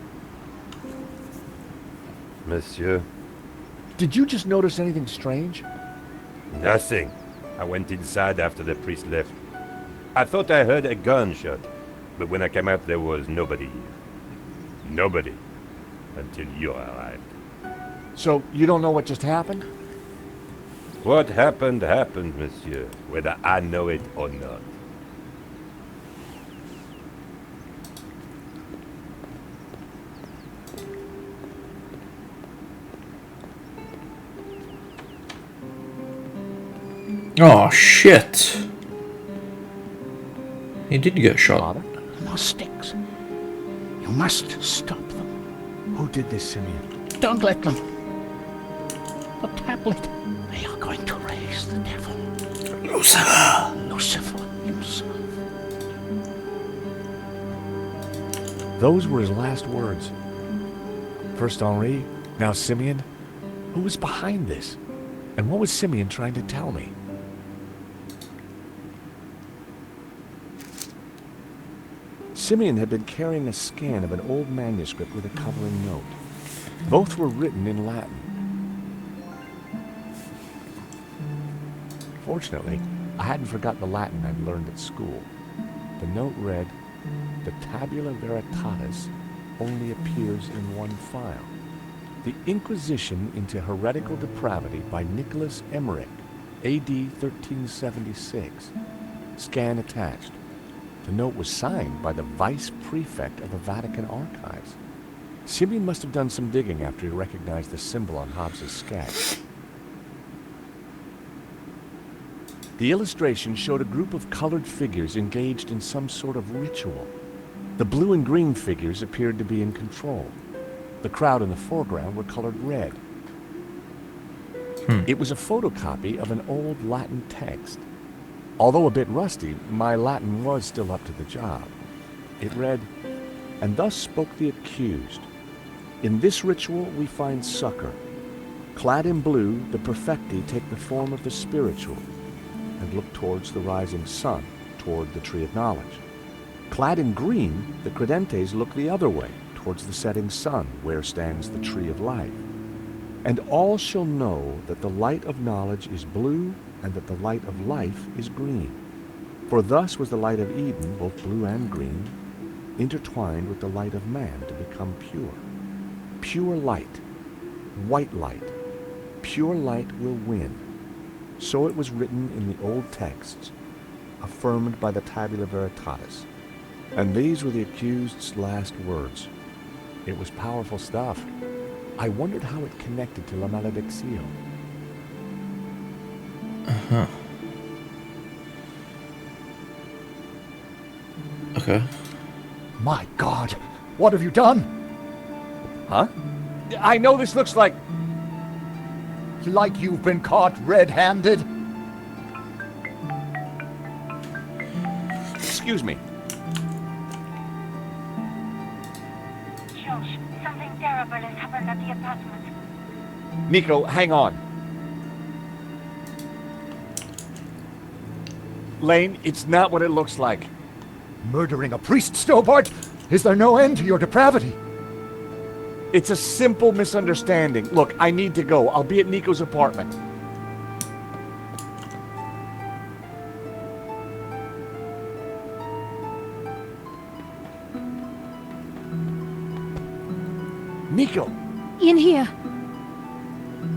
Monsieur. Did you just notice anything strange? Nothing. I went inside after the priest left. I thought I heard a gunshot, but when I came out there was nobody here. Nobody. Until you arrived. So you don't know what just happened? What happened, happened, monsieur, whether I know it or not. Oh, shit. He did get shot. Those sticks. You must stop them. Who did this, Simeon? Don't let them. The tablet. They are going to raise the devil. Lucifer. Lucifer himself. Those were his last words. First Henri, now Simeon. Who was behind this? And what was Simeon trying to tell me? Simeon had been carrying a scan of an old manuscript with a covering note. Both were written in Latin. Fortunately, I hadn't forgotten the Latin I'd learned at school. The note read, "The tabula veritatis only appears in one file. The Inquisition into Heretical Depravity by Nicholas Emmerich, AD 1376. Scan attached." The note was signed by the Vice Prefect of the Vatican Archives. Simeon must have done some digging after he recognized the symbol on Hobbs's sketch. The illustration showed a group of colored figures engaged in some sort of ritual. The blue and green figures appeared to be in control. The crowd in the foreground were colored red. It was a photocopy of an old Latin text. Although a bit rusty, my Latin was still up to the job. It read, "And thus spoke the accused. In this ritual we find succor. Clad in blue, the perfecti take the form of the spiritual. and looked towards the rising sun, toward the Tree of Knowledge. Clad in green, the Credentes look the other way, towards the setting sun, where stands the Tree of Life. And all shall know that the light of knowledge is blue, and that the light of life is green. For thus was the light of Eden, both blue and green, intertwined with the light of man to become pure. Pure light, white light, pure light will win. So it was written in the old texts, affirmed by the Tabula Veritatis. And these were the accused's last words. It was powerful stuff. I wondered how it connected to La Maledicción. Uh-huh. Okay. My God, what have you done? Huh? I know this looks like... Like you've been caught red-handed? Excuse me. Josh, something terrible has happened at the apartment. Nico, hang on. Lane, it's not what it looks like. Murdering a priest, Stobart? Is there no end to your depravity? It's a simple misunderstanding. Look, I need to go. I'll be at Nico's apartment. Nico! In here.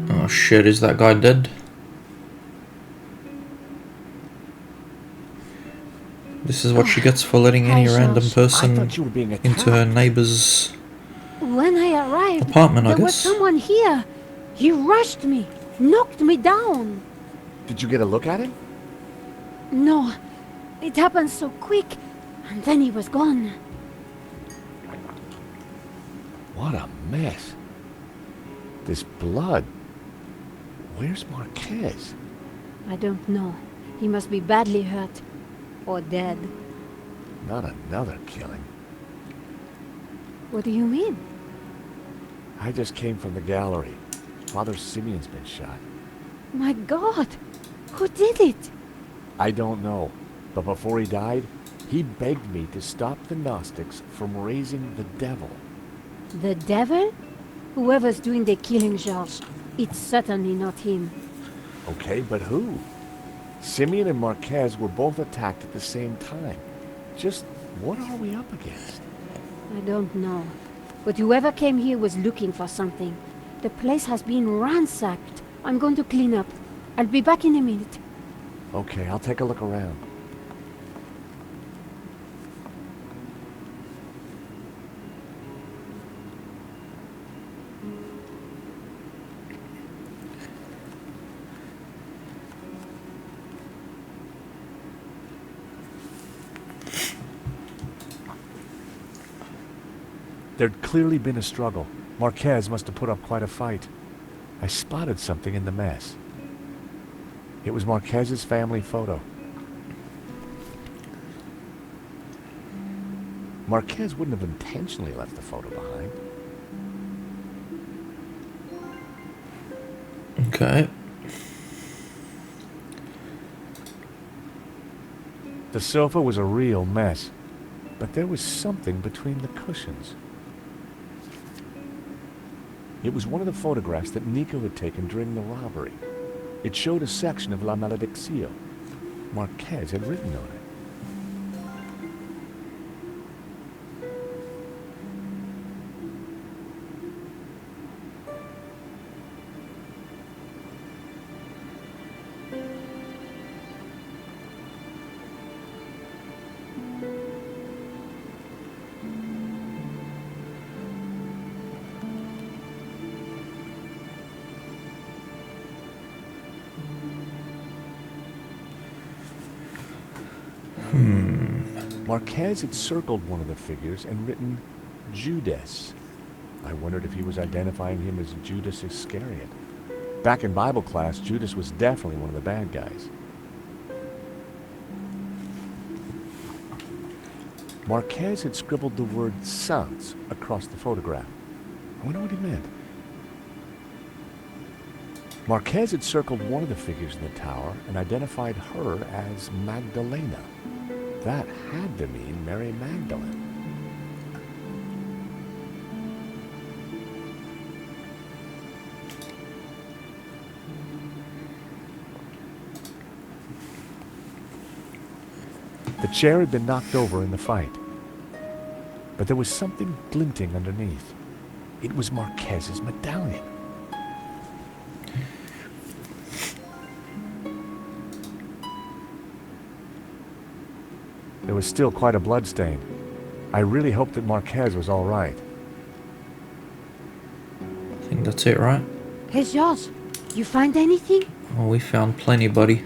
Oh shit, is that guy dead? This is what she gets for letting any Hi, random Josh. person I thought you were being attacked. into her neighbor's When I arrived, apartment, I there was guess. someone here. He rushed me, knocked me down. Did you get a look at him? No, it happened so quick, and then he was gone. What a mess. This blood. Where's Marquez? I don't know. He must be badly hurt. Or dead. Not another killing. What do you mean? I just came from the gallery. Father Simeon's been shot. My God! Who did it? I don't know. But before he died, he begged me to stop the Gnostics from raising the devil. The devil? Whoever's doing the killing, Georges. It's certainly not him. Okay, but who? Simeon and Marquez were both attacked at the same time. Just what are we up against? I don't know. But whoever came here was looking for something. The place has been ransacked. I'm going to clean up. I'll be back in a minute. Okay, I'll take a look around. There'd clearly been a struggle. Marquez must have put up quite a fight. I spotted something in the mess. It was Marquez's family photo. Marquez wouldn't have intentionally left the photo behind. Okay. The sofa was a real mess, but there was something between the cushions. It was one of the photographs that Nico had taken during the robbery. It showed a section of La Maledicción. Marquez had written on it. Marquez had circled one of the figures and written Judas. I wondered if he was identifying him as Judas Iscariot. Back in Bible class, Judas was definitely one of the bad guys. Marquez had scribbled the word Saints across the photograph. I wonder what he meant. Marquez had circled one of the figures in the tower and identified her as Magdalena. That had to mean Mary Magdalene. The chair had been knocked over in the fight, but there was something glinting underneath. It was Marquez's medallion. There was still quite a bloodstain. I really hoped that Marquez was all right. I think that's it, right? Hey, George, you find anything? Oh, we found plenty, buddy.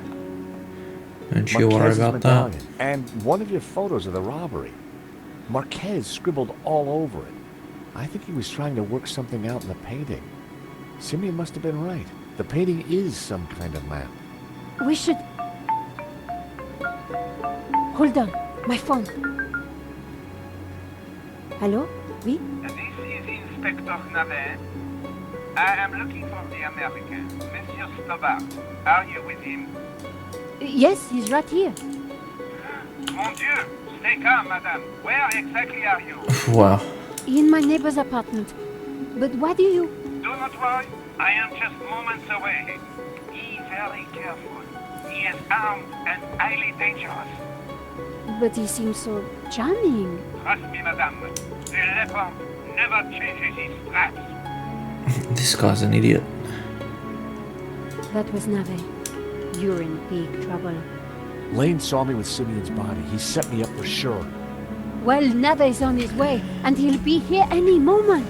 Don't you worry Marquez's about medallion, that. and one of your photos of the robbery. Marquez scribbled all over it. I think he was trying to work something out in the painting. Simeon must have been right. The painting is some kind of map. We should... Hold on, my phone. Hello? Oui? This is Inspector Navet. I am looking for the American, Monsieur Stobart. Are you with him? Yes, he's right here. Mon Dieu! Stay calm, madame. Where exactly are you? Wow. In my neighbor's apartment. But why do you... Do not worry. I am just moments away. Be very careful. He is armed and highly dangerous. But he seems so charming. Trust me, madame. The leopard never changes his straps. This guy's an idiot. That was Nave. You're in big trouble. Lane saw me with Simeon's body. He set me up for sure. Well, Nave's on his way, and he'll be here any moment.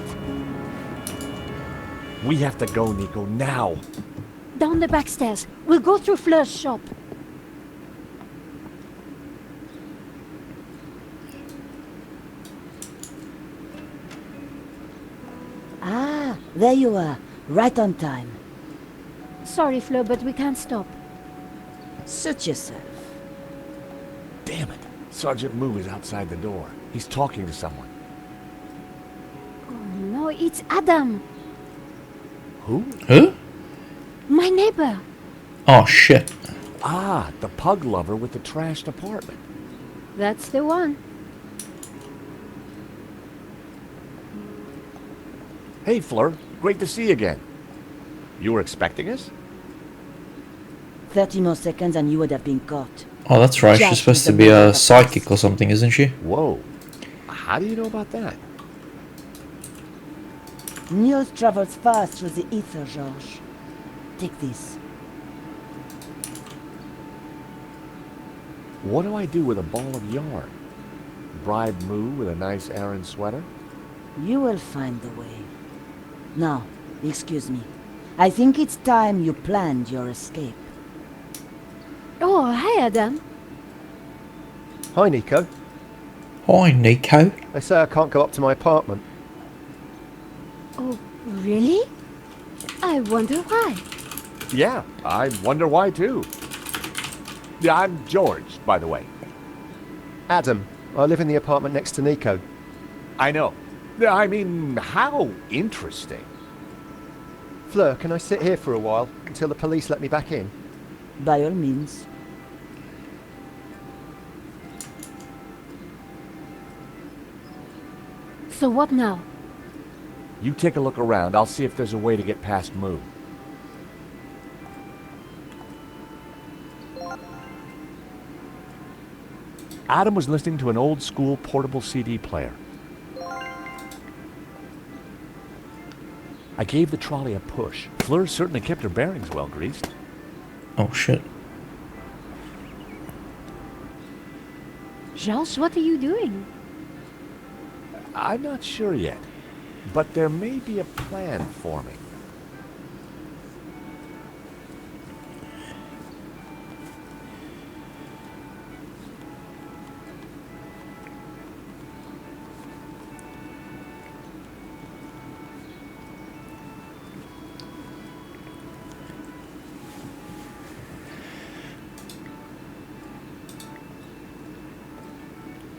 We have to go, Nico, now. Down the back stairs. We'll go through Fleur's shop. Ah, there you are. Right on time. Sorry, Fleur, but we can't stop. Suit yourself. Damn it. Sergeant Moo is outside the door. He's talking to someone. Oh, no, it's Adam. Who? Who? My neighbor. Oh, shit. Ah, the pug lover with the trashed apartment. That's the one. Hey, Fleur. Great to see you again. You were expecting us? 30 more seconds and you would have been caught. Oh, that's right. She's supposed to be a psychic or something, isn't she? Whoa. How do you know about that? News travels fast through the ether, Georges. Take this. What do I do with a ball of yarn? Bribe Moo with a nice Aran sweater? You will find the way. Now, excuse me. I think it's time you planned your escape. Oh, hi, Adam. Hi, Nico. Hi, Nico. They say I can't go up to my apartment. Oh, really? I wonder why. Yeah, I wonder why too. Yeah, I'm George, by the way. Adam. I live in the apartment next to Nico. I know. I mean, how interesting. Fleur, can I sit here for a while until the police let me back in? By all means. So what now? You take a look around. I'll see if there's a way to get past Moo. Adam was listening to an old-school portable CD player. I gave the trolley a push. Fleur certainly kept her bearings well greased. Oh, shit. Georges, what are you doing? I'm not sure yet, but there may be a plan forming.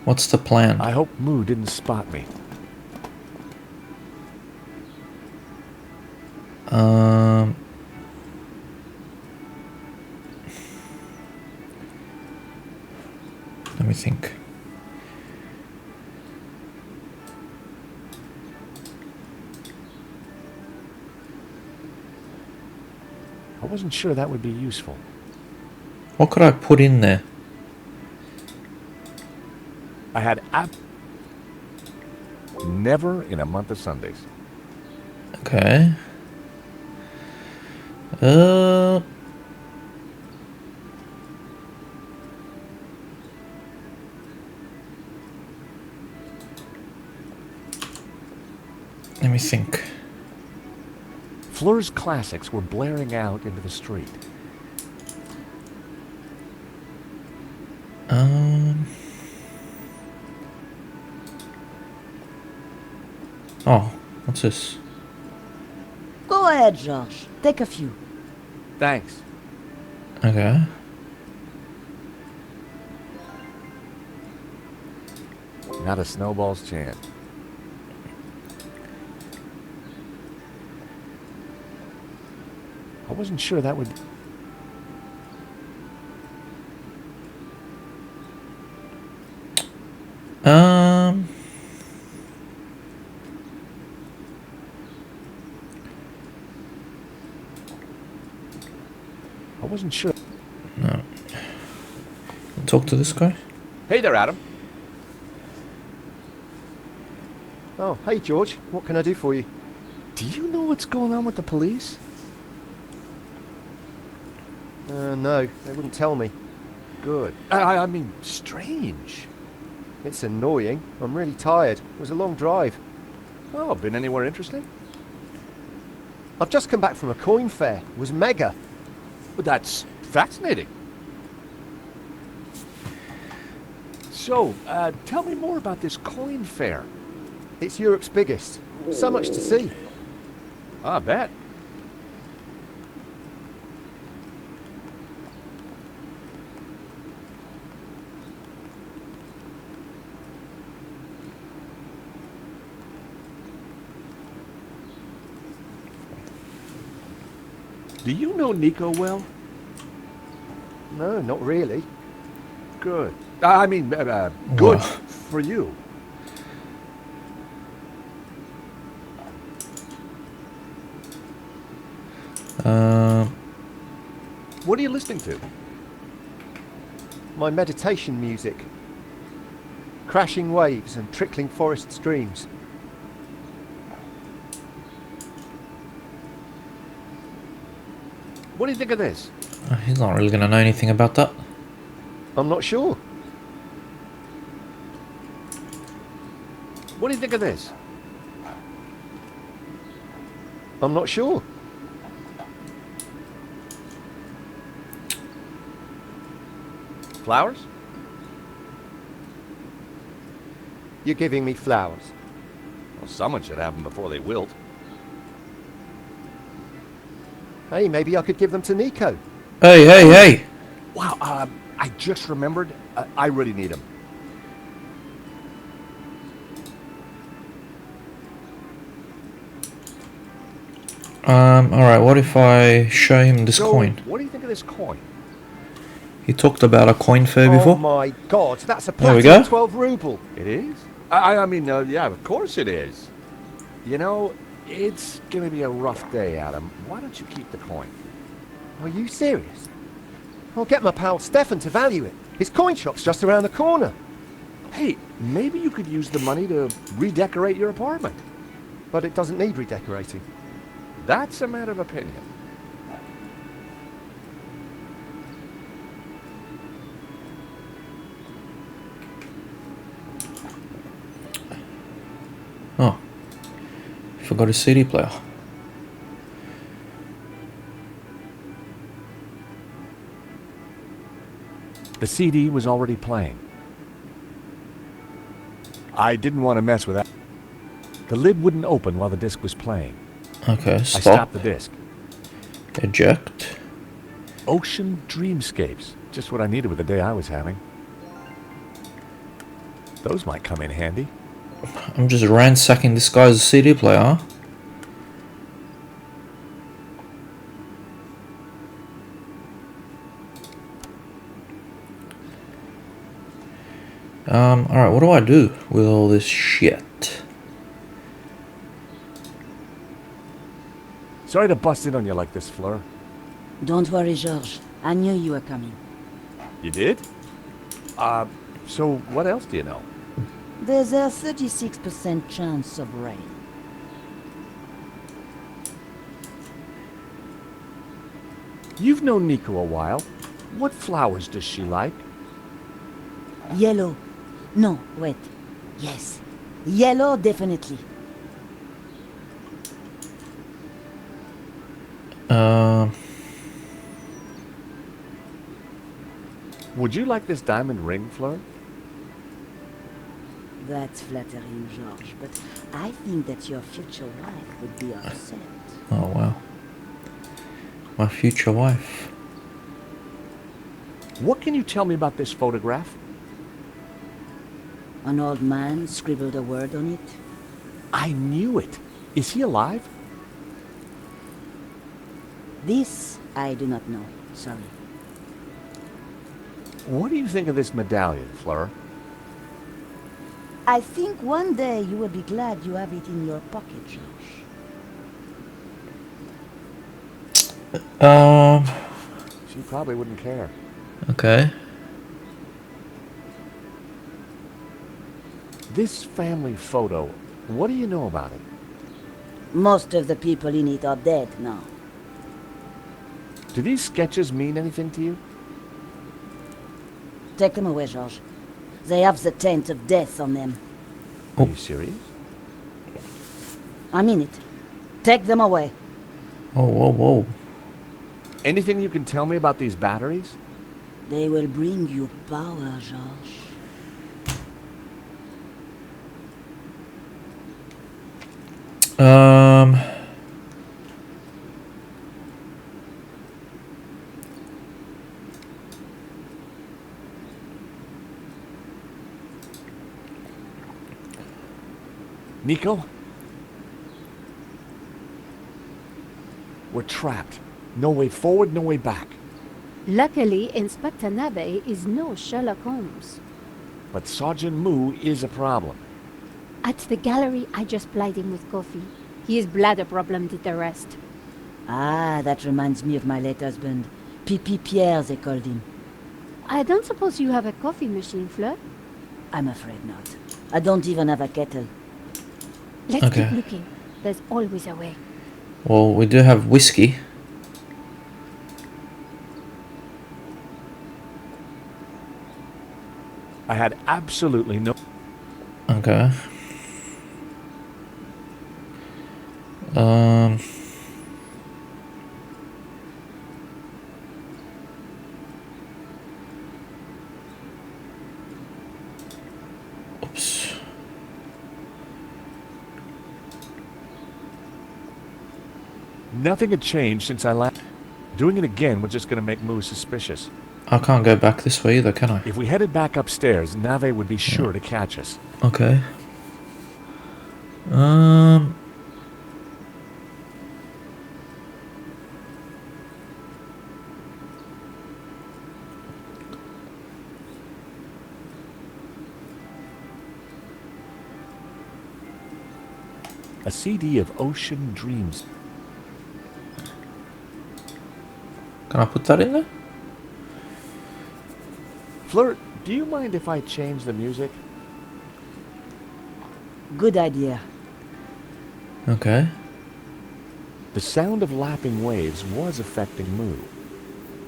What's the plan? I hope Moo didn't spot me. think. I wasn't sure that would be useful. What could I put in there? I had never in a month of Sundays. Okay. Let me think. Fleur's classics were blaring out into the street. Oh, what's this? Go ahead, Josh. Take a few. Thanks. Okay. Not a snowball's chance. I wasn't sure that would... I wasn't sure. No. Talk to this guy. Hey there, Adam. Oh, hey George. What can I do for you? Do you know what's going on with the police? No, they wouldn't tell me. Good. I mean, strange. It's annoying. I'm really tired. It was a long drive. Oh, been anywhere interesting? I've just come back from a coin fair. It was mega. Well, that's fascinating. So, tell me more about this coin fair. It's Europe's biggest. So much to see. I bet. Do you know Nico well? No, not really. Good. I mean, good for you. What are you listening to? My meditation music. Crashing waves and trickling forest streams. What do you think of this? He's not really going to know anything about that. I'm not sure. What do you think of this? I'm not sure. Flowers? You're giving me flowers. Well, someone should have them before they wilt. Hey, maybe I could give them to Nico. Hey! Wow, I just remembered. I really need them. Alright, what if I show him this coin? What do you think of this coin? He talked about a coin fair Oh before. my god, that's a There we platinum go. 12 ruble. It is? I mean, yeah, of course it is. You know, it's gonna be a rough day, Adam. Why don't you keep the coin? Are you serious? I'll get my pal Stefan to value it. His coin shop's just around the corner. Hey, maybe you could use the money to redecorate your apartment. But it doesn't need redecorating. That's a matter of opinion. Oh. Forgot his CD player. The CD was already playing. I didn't want to mess with that. The lid wouldn't open while the disc was playing. Okay, I stop. stopped the disc. Eject. Ocean Dreamscapes. Just what I needed with the day I was having. Those might come in handy. I'm just ransacking this guy's CD player. Alright, what do I do with all this shit? Sorry to bust in on you like this, Fleur. Don't worry, George. I knew you were coming. You did? So what else do you know? There's a 36% chance of rain. You've known Nico a while. What flowers does she like? Yellow. No, wait. Yes. Yellow, definitely. Would you like this diamond ring, Fleur? That's flattering, George, but I think that your future wife would be upset. Oh wow. My future wife. What can you tell me about this photograph? An old man scribbled a word on it. I knew it. Is he alive? This I do not know. Sorry. What do you think of this medallion, Fleur? I think one day you will be glad you have it in your pocket, George. She probably wouldn't care. Okay. This family photo, what do you know about it? Most of the people in it are dead now. Do these sketches mean anything to you? Take them away, George. They have the taint of death on them. Are you serious? I mean it. Take them away. Oh, whoa, whoa. Anything you can tell me about these batteries? They will bring you power, George. Nico? We're trapped. No way forward, no way back. Luckily, Inspector Nabe is no Sherlock Holmes. But Sergeant Moo is a problem. At the gallery, I just plied him with coffee. His bladder problem did the rest. Ah, that reminds me of my late husband. Pipi Pierre, they called him. I don't suppose you have a coffee machine, Fleur? I'm afraid not. I don't even have a kettle. Let's keep looking. There's always a way. Well, we do have whiskey. I had absolutely no... Okay. Oops. Nothing had changed since I left. Doing it again was just going to make Moo suspicious. I can't go back this way either, can I? If we headed back upstairs, Nave would be sure to catch us. Okay. A CD of Ocean Dreams. Can I put that in there? Fleur, do you mind if I change the music? Good idea. Okay. The sound of lapping waves was affecting Moo.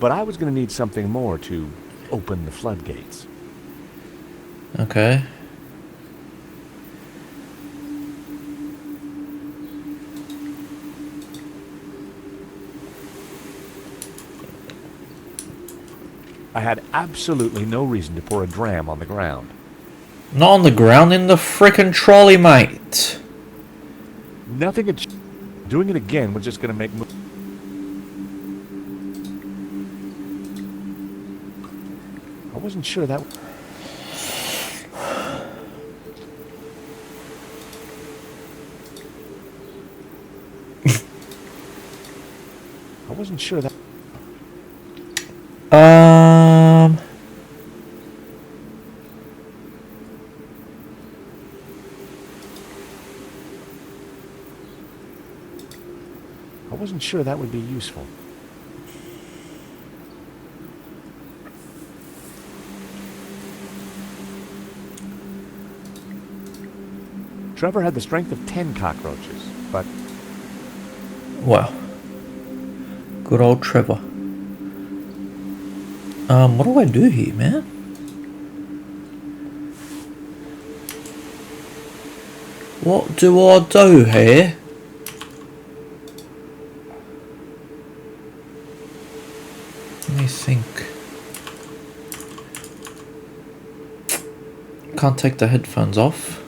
But I was going to need something more to open the floodgates. Okay. I had absolutely no reason to pour a dram on the ground. Not on the ground, in the frickin' trolley, mate. Nothing had... Doing it again was just going to make... I wasn't sure that... I wasn't sure that... wasn't sure that would be useful. Trevor had the strength of 10 cockroaches, but... Wow. Good old Trevor. What do I do here, man? What do I do here? Let me think. Can't take the headphones off.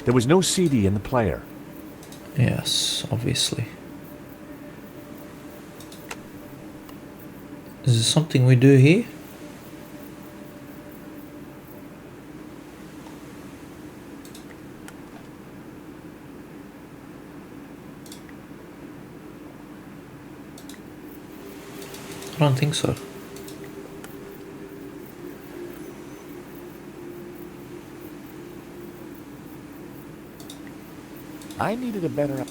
There was no CD in the player. Yes, obviously. Is there something we do here? I don't think so. I needed a better...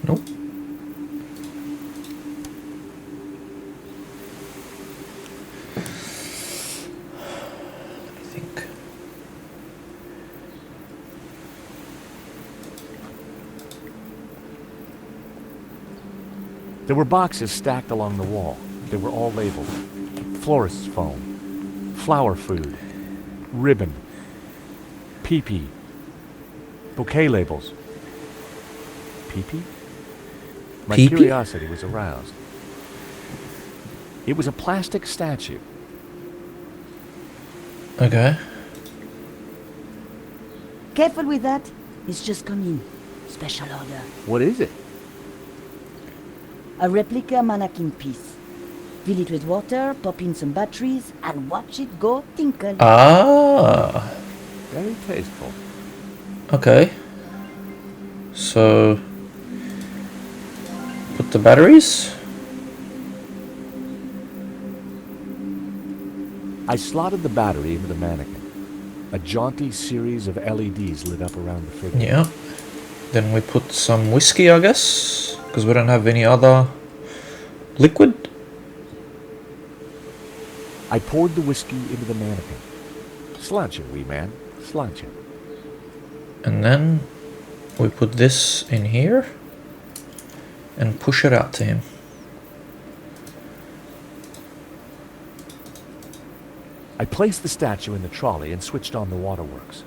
Nope. Let me think. There were boxes stacked along the wall. They were all labeled. Florist's foam, flower food, ribbon, pee-pee, bouquet labels. Pee-pee? My Pee-pee? curiosity was aroused. It was a plastic statue. Okay. Careful with that. It's just come in. Special order. What is it? A replica mannequin piece. Fill it with water, pop in some batteries, and watch it go tinkle. Ah. Very tasteful. Okay. So... put the batteries? I slotted the battery into the mannequin. A jaunty series of LEDs lit up around the figure. Yeah. Then we put some whiskey, I guess, because we don't have any other liquid. I poured the whiskey into the mannequin. Sláinte, wee man. Sláinte. And then we put this in here and push it out to him. I placed the statue in the trolley and switched on the waterworks.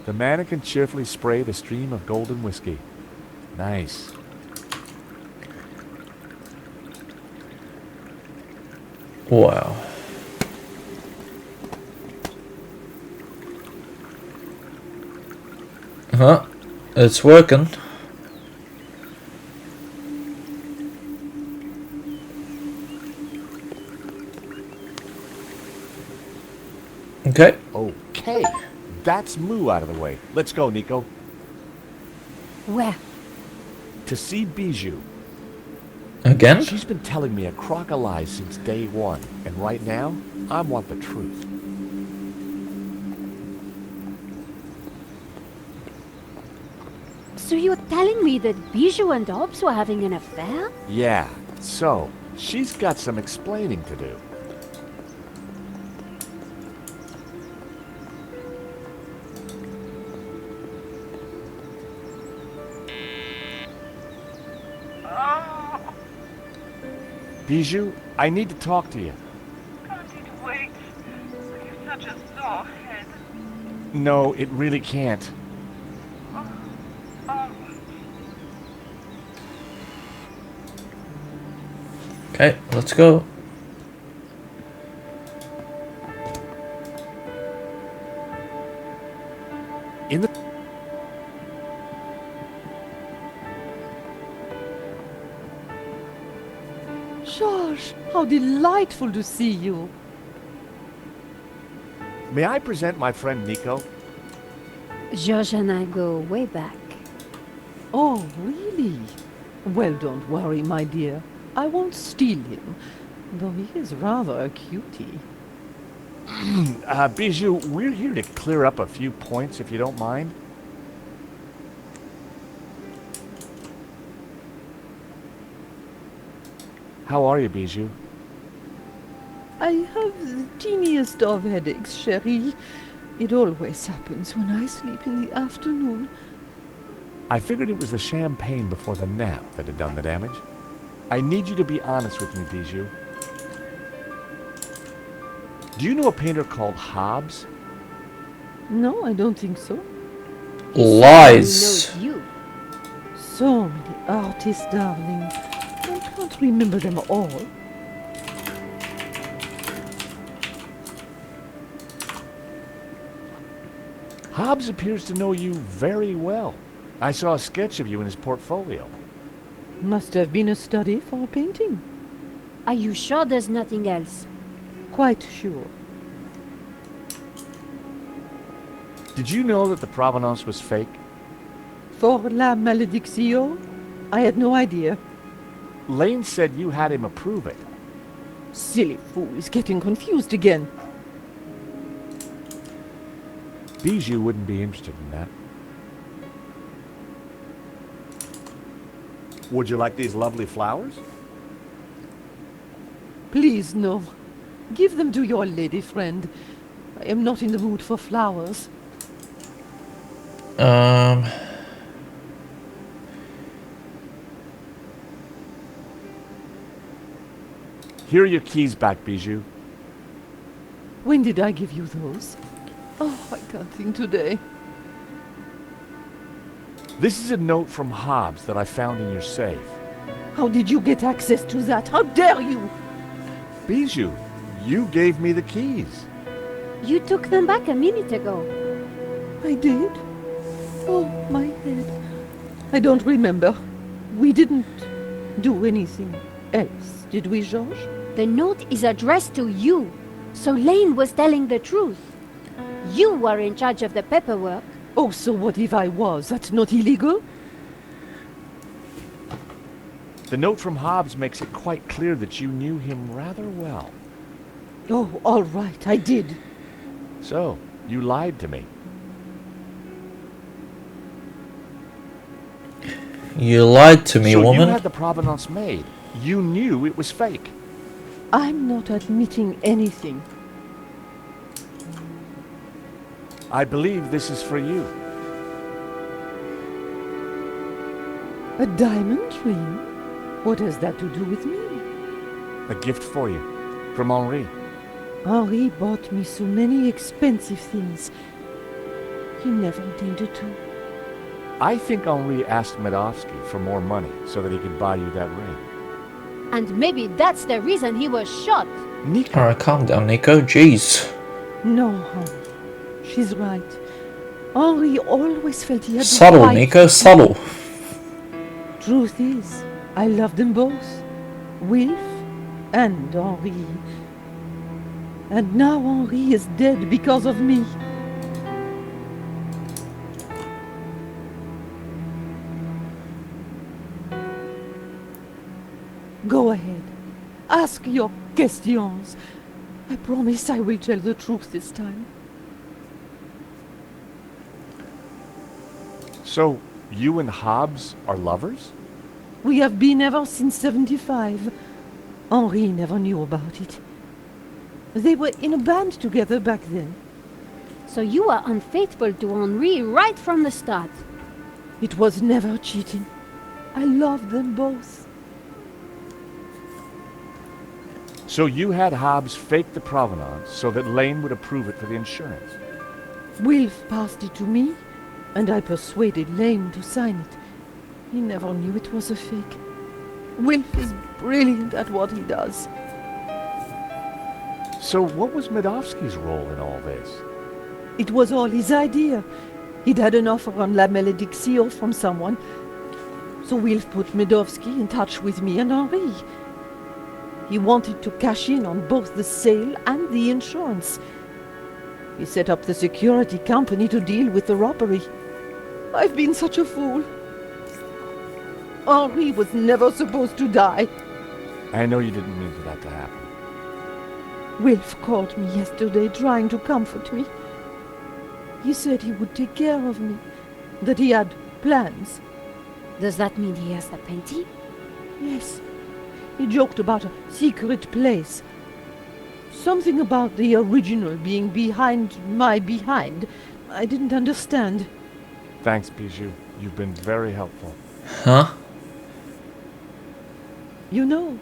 The mannequin cheerfully sprayed a stream of golden whiskey. Nice. Wow. Huh? It's working. Okay. Okay. That's Moo out of the way. Let's go, Nico. Where? To see Bijou. Again? She's been telling me a crock of lies since day one, and right now, I want the truth. So you're telling me that Bijou and Hobbs were having an affair? Yeah, so, she's got some explaining to do. Bijou, I need to talk to you. Can't it wait? You're such a sore head. No, it really can't. Okay, let's go. In the... George, how delightful to see you. May I present my friend Nico? George and I go way back. Oh, really? Well, don't worry, my dear. I won't steal him, though he is rather a cutie. Bijou, we're here to clear up a few points, if you don't mind. How are you, Bijou? I have the teeniest of headaches, Cherie. It always happens when I sleep in the afternoon. I figured it was the champagne before the nap that had done the damage. I need you to be honest with me, Bijou. Do you know a painter called Hobbes? No, I don't think so. Lies. He knows you. So many artists, darling. I can't remember them all. Hobbes appears to know you very well. I saw a sketch of you in his portfolio. Must have been a study for a painting. Are you sure there's nothing else? Quite sure. Did you know that the provenance was fake? For La Malédiction? I had no idea. Lane said you had him approve it. Silly fool is getting confused again. Bijou wouldn't be interested in that. Would you like these lovely flowers? Please, no. Give them to your lady friend. I am not in the mood for flowers. Here are your keys back, Bijou. When did I give you those? Oh, I can't think today. This is a note from Hobbes that I found in your safe. How did you get access to that? How dare you? Bijou, you gave me the keys. You took them back a minute ago. I did? Oh, my head. I don't remember. We didn't do anything else, did we, Georges? The note is addressed to you, so Lane was telling the truth. You were in charge of the paperwork. Oh, so what if I was? That's not illegal? The note from Hobbes makes it quite clear that you knew him rather well. Oh, all right, I did. So, you lied to me. You lied to me, so woman. You had the provenance made. You knew it was fake. I'm not admitting anything. I believe this is for you. A diamond ring? What has that to do with me? A gift for you. From Henri. Henri bought me so many expensive things. He never intended to. I think Henri asked Medovsky for more money so that he could buy you that ring. And maybe that's the reason he was shot. Nico. Alright, calm down, Nico. Jeez. No, honey. She's right. Henri always felt he had the Subtle, right Nico, to- subtle. Truth is, I love them both. Wilf and Henri. And now Henri is dead because of me. Go ahead. Ask your questions. I promise I will tell the truth this time. So, you and Hobbes are lovers? We have been ever since 75. Henri never knew about it. They were in a band together back then. So you were unfaithful to Henri right from the start. It was never cheating. I loved them both. So you had Hobbes fake the provenance so that Lane would approve it for the insurance? Wilf passed it to me, and I persuaded Lane to sign it. He never knew it was a fake. Wilf is brilliant at what he does. So what was Medovsky's role in all this? It was all his idea. He'd had an offer on La Malédiction from someone. So Wilf put Medovsky in touch with me and Henri. He wanted to cash in on both the sale and the insurance. He set up the security company to deal with the robbery. I've been such a fool. Henri was never supposed to die. I know you didn't mean for that to happen. Wilf called me yesterday trying to comfort me. He said he would take care of me, that he had plans. Does that mean he has the painting? Yes. He joked about a secret place. Something about the original being behind my behind. I didn't understand. Thanks, Bijou. You've been very helpful. Huh? You know,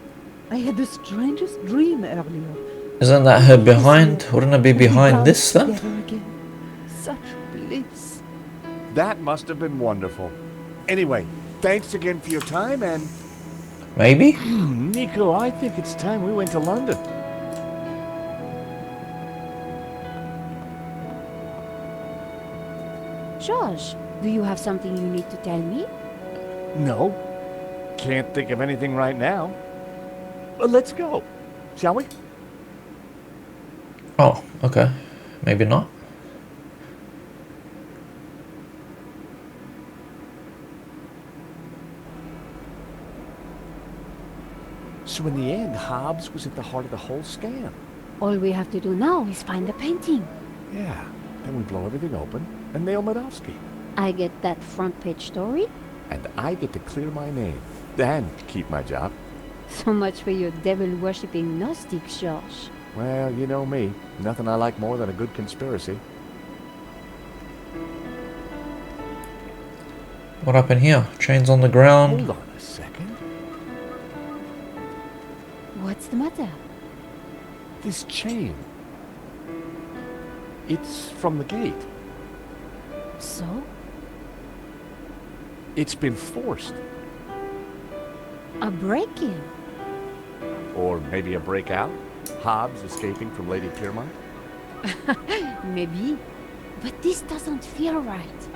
I had the strangest dream earlier. Isn't that her behind? Wouldn't it be behind this then? Together again. Such bliss. That must have been wonderful. Anyway, thanks again for your time, and... Maybe? Nico, I think it's time we went to London. George, do you have something you need to tell me? No. Can't think of anything right now. But let's go, shall we? Oh, okay. Maybe not. So in the end, Hobbs was at the heart of the whole scam. All we have to do now is find the painting. Yeah, then we blow everything open and nail Medovsky. I get that front page story. And I get to clear my name. And keep my job. So much for your devil-worshipping Gnostic, George. Well, you know me. Nothing I like more than a good conspiracy. What happened here? Chains on the ground. Hold on a second. What's the matter? This chain. It's from the gate. So? It's been forced. A break-in? Or maybe a breakout? Hobbs escaping from Lady Piermont? Maybe. But this doesn't feel right.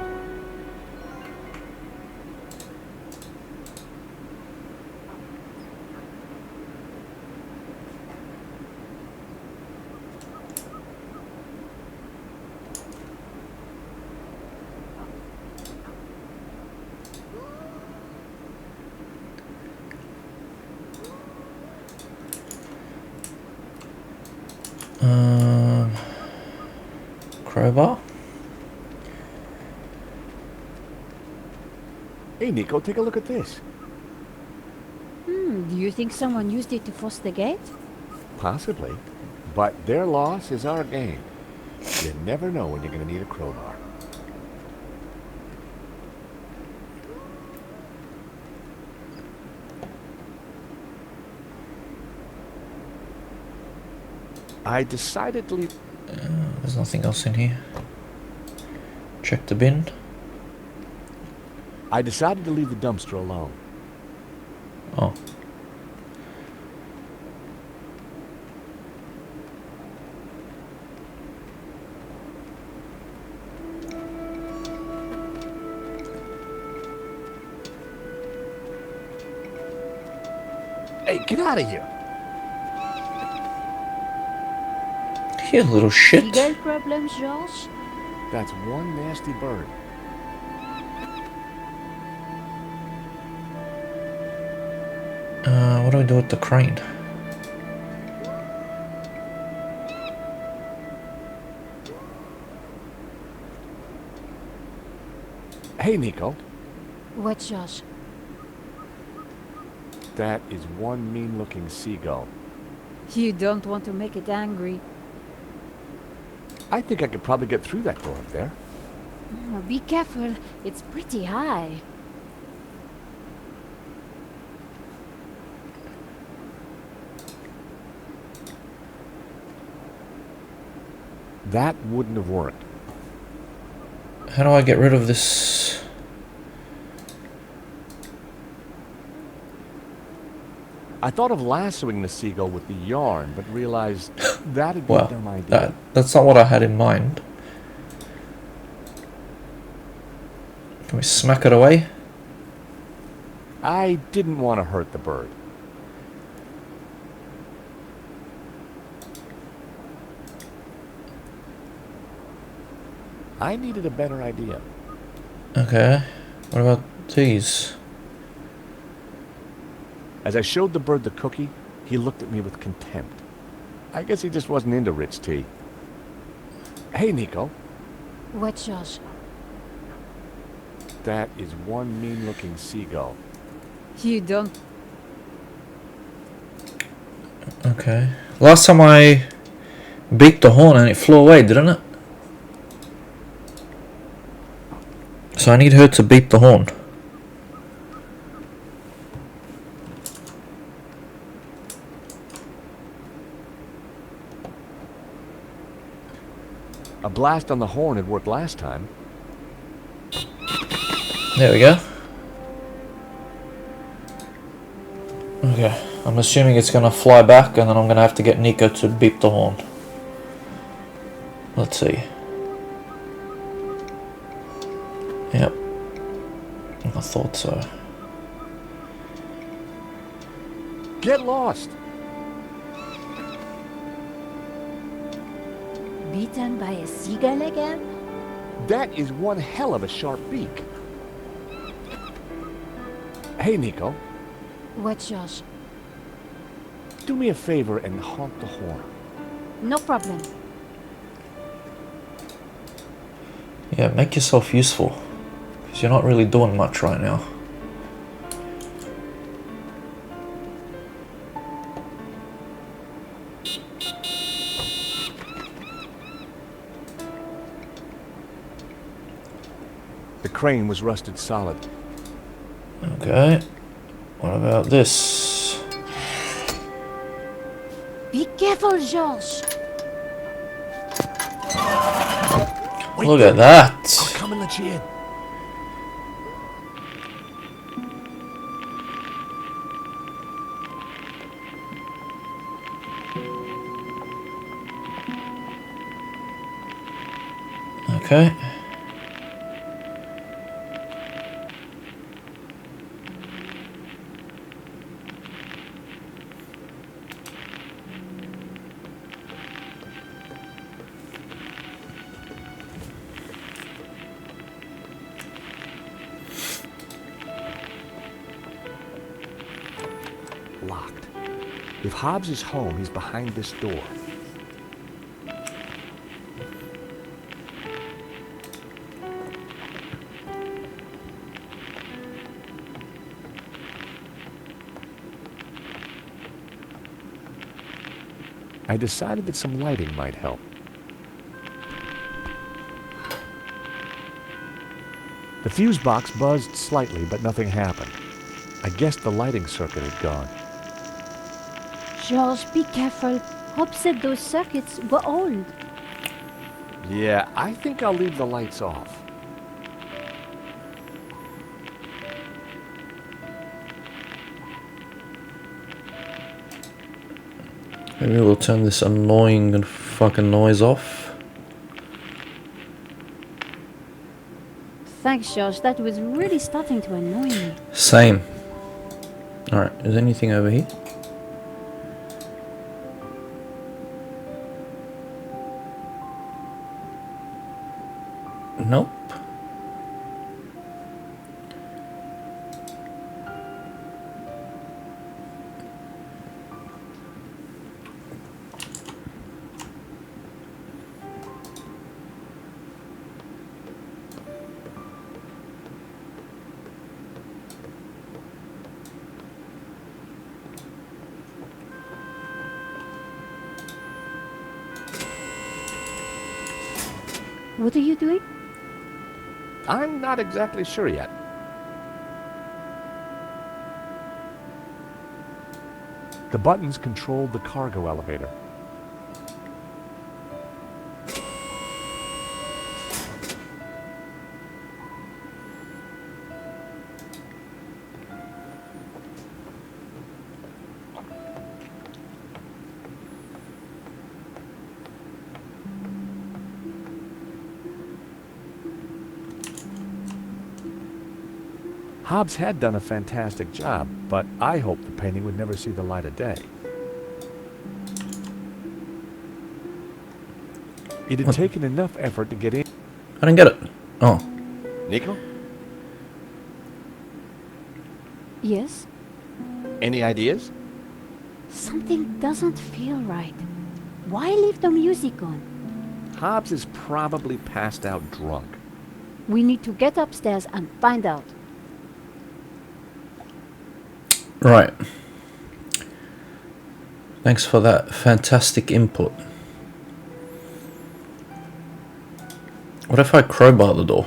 Crowbar? Hey, Nico, take a look at this. Do you think someone used it to force the gate? Possibly. But their loss is our gain. You never know when you're going to need a crowbar. I decided to leave... There's nothing else in here. Check the bin. I decided to leave the dumpster alone. Oh. Hey, get out of here! You little shit. Seagull problems, George? That's one nasty bird. What do we do with the crane? Hey, Nico. What, George? That is one mean-looking seagull. You don't want to make it angry. I think I could probably get through that door up there. Oh, be careful. It's pretty high. That wouldn't have worked. How do I get rid of this? I thought of lassoing the seagull with the yarn, but realized that'd be a dumb idea. That's not what I had in mind. Can we smack it away? I didn't want to hurt the bird. I needed a better idea. Okay. What about these? As I showed the bird the cookie, he looked at me with contempt. I guess he just wasn't into rich tea. Hey, Nico. What, George? That is one mean-looking seagull. You don't... Okay. Last time I beat the horn and it flew away, didn't it? So I need her to beep the horn. A blast on the horn had worked last time. There we go. Okay, I'm assuming it's gonna fly back and then I'm gonna have to get Nico to beep the horn. Let's see. Yep. I thought so. Get lost! Beaten by a seagull again? That is one hell of a sharp beak. Hey, Nico. What, Josh? Do me a favor and honk the horn. No problem. Yeah, make yourself useful. Because you're not really doing much right now. The crane was rusted solid. Okay. What about this? Be careful, George. Look at that. I'll come and let you in. Okay. Locked. If Hobbs is home, he's behind this door. I decided that some lighting might help. The fuse box buzzed slightly, but nothing happened. I guessed the lighting circuit had gone. George, be careful. Hope said those circuits were old. Yeah, I think I'll leave the lights off. Maybe we'll turn this annoying fucking noise off. Thanks, George. That was really starting to annoy me. Same. Alright, is anything over here? Nope. What are you doing? I'm not exactly sure yet. The buttons controlled the cargo elevator. Hobbs had done a fantastic job, but I hoped the painting would never see the light of day. It had taken enough effort to get in. I didn't get it. Oh. Nico? Yes? Any ideas? Something doesn't feel right. Why leave the music on? Hobbs is probably passed out drunk. We need to get upstairs and find out. Right. Thanks for that fantastic input. What if I crowbar the door?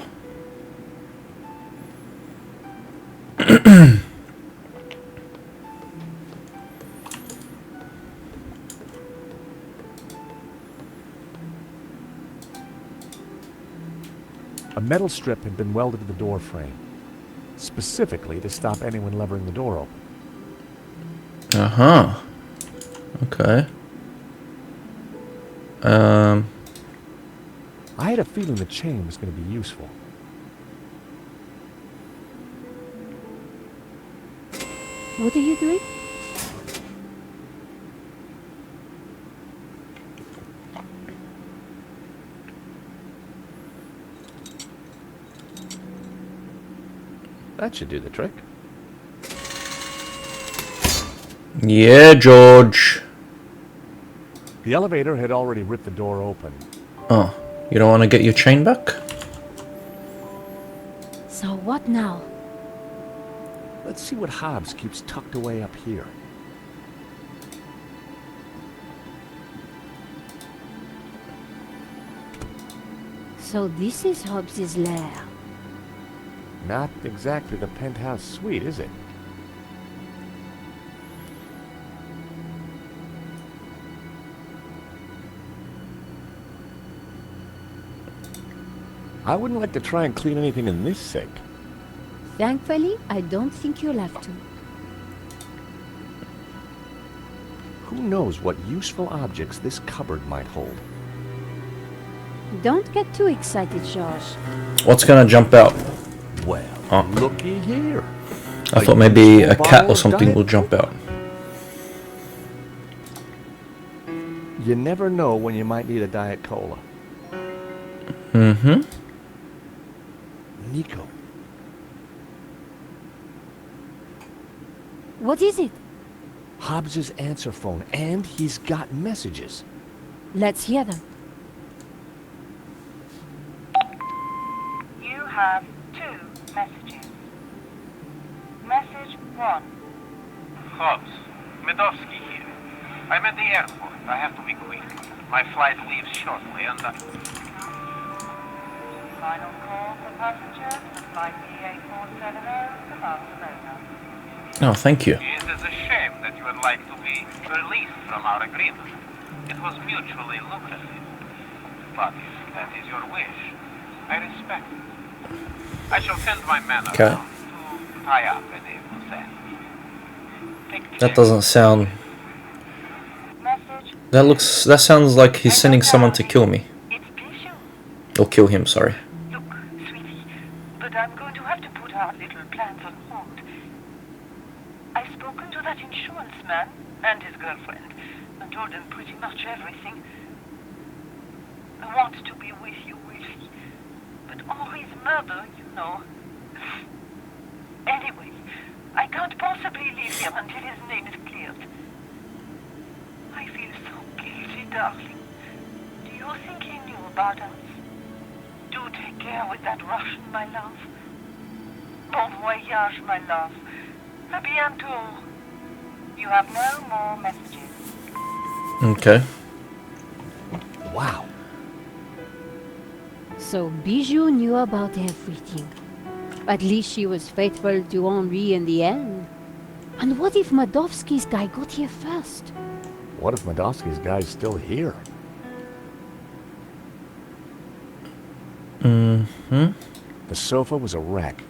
A metal strip had been welded to the door frame, specifically to stop anyone levering the door open. Uh-huh. Okay. I had a feeling the chain was going to be useful. What are you doing? That should do the trick. Yeah, George. The elevator had already ripped the door open. Oh, you don't want to get your chain back? So what now? Let's see what Hobbs keeps tucked away up here. So this is Hobbs's lair. Not exactly the penthouse suite, is it? I wouldn't like to try and clean anything in this sink. Thankfully, I don't think you'll have to. Who knows what useful objects this cupboard might hold? Don't get too excited, George. What's gonna jump out? Well, oh. Looky here. I thought maybe a cat or something will jump out. You never know when you might need a Diet Cola. Mm-hmm. Nico. What is it? Hobbs's answer phone, and he's got messages. Let's hear them. You have 2 messages. Message 1. Hobbs, Medovsky here. I'm at the airport. I have to be quick. My flight leaves shortly, and Final call for passengers for flight BA470 to Barcelona. Oh, thank you. it is a shame that you would like to be released from our agreement. It was mutually lucrative. But if that is your wish, I respect it. I shall send my men around to tie up any loose ends. That doesn't sound... That sounds like he's sending someone to kill me. Or kill him, sorry. Look, sweetie, but I'm going to have to put our little plans on hold. I've spoken to that insurance man and his girlfriend and told them pretty much everything. I want to be with you, Willie, but Henri's murder, you know. Anyway, I can't possibly leave here until his name is cleared. I feel so guilty, darling. Do you think he knew about us? Do take care with that Russian, my love. Bon voyage, my love. A bientôt. You have no more messages. Okay. Wow. So Bijou knew about everything. At least she was faithful to Henri in the end. And what if Madovsky's guy got here first? What if Madovsky's guy's still here? Mm-hmm. The sofa was a wreck.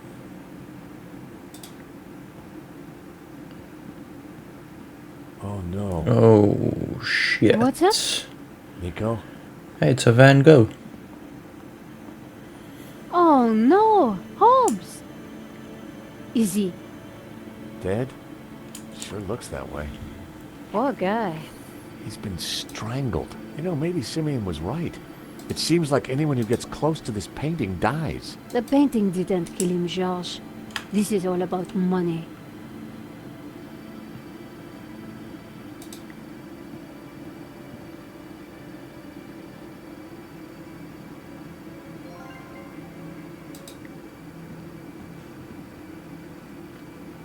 Oh no. Oh shit. What's up? Nico? Hey, it's a Van Gogh. Oh no! Hobbs! Is he? Dead? Sure looks that way. Poor guy. He's been strangled. You know, maybe Simeon was right. It seems like anyone who gets close to this painting dies. The painting didn't kill him, Georges. This is all about money.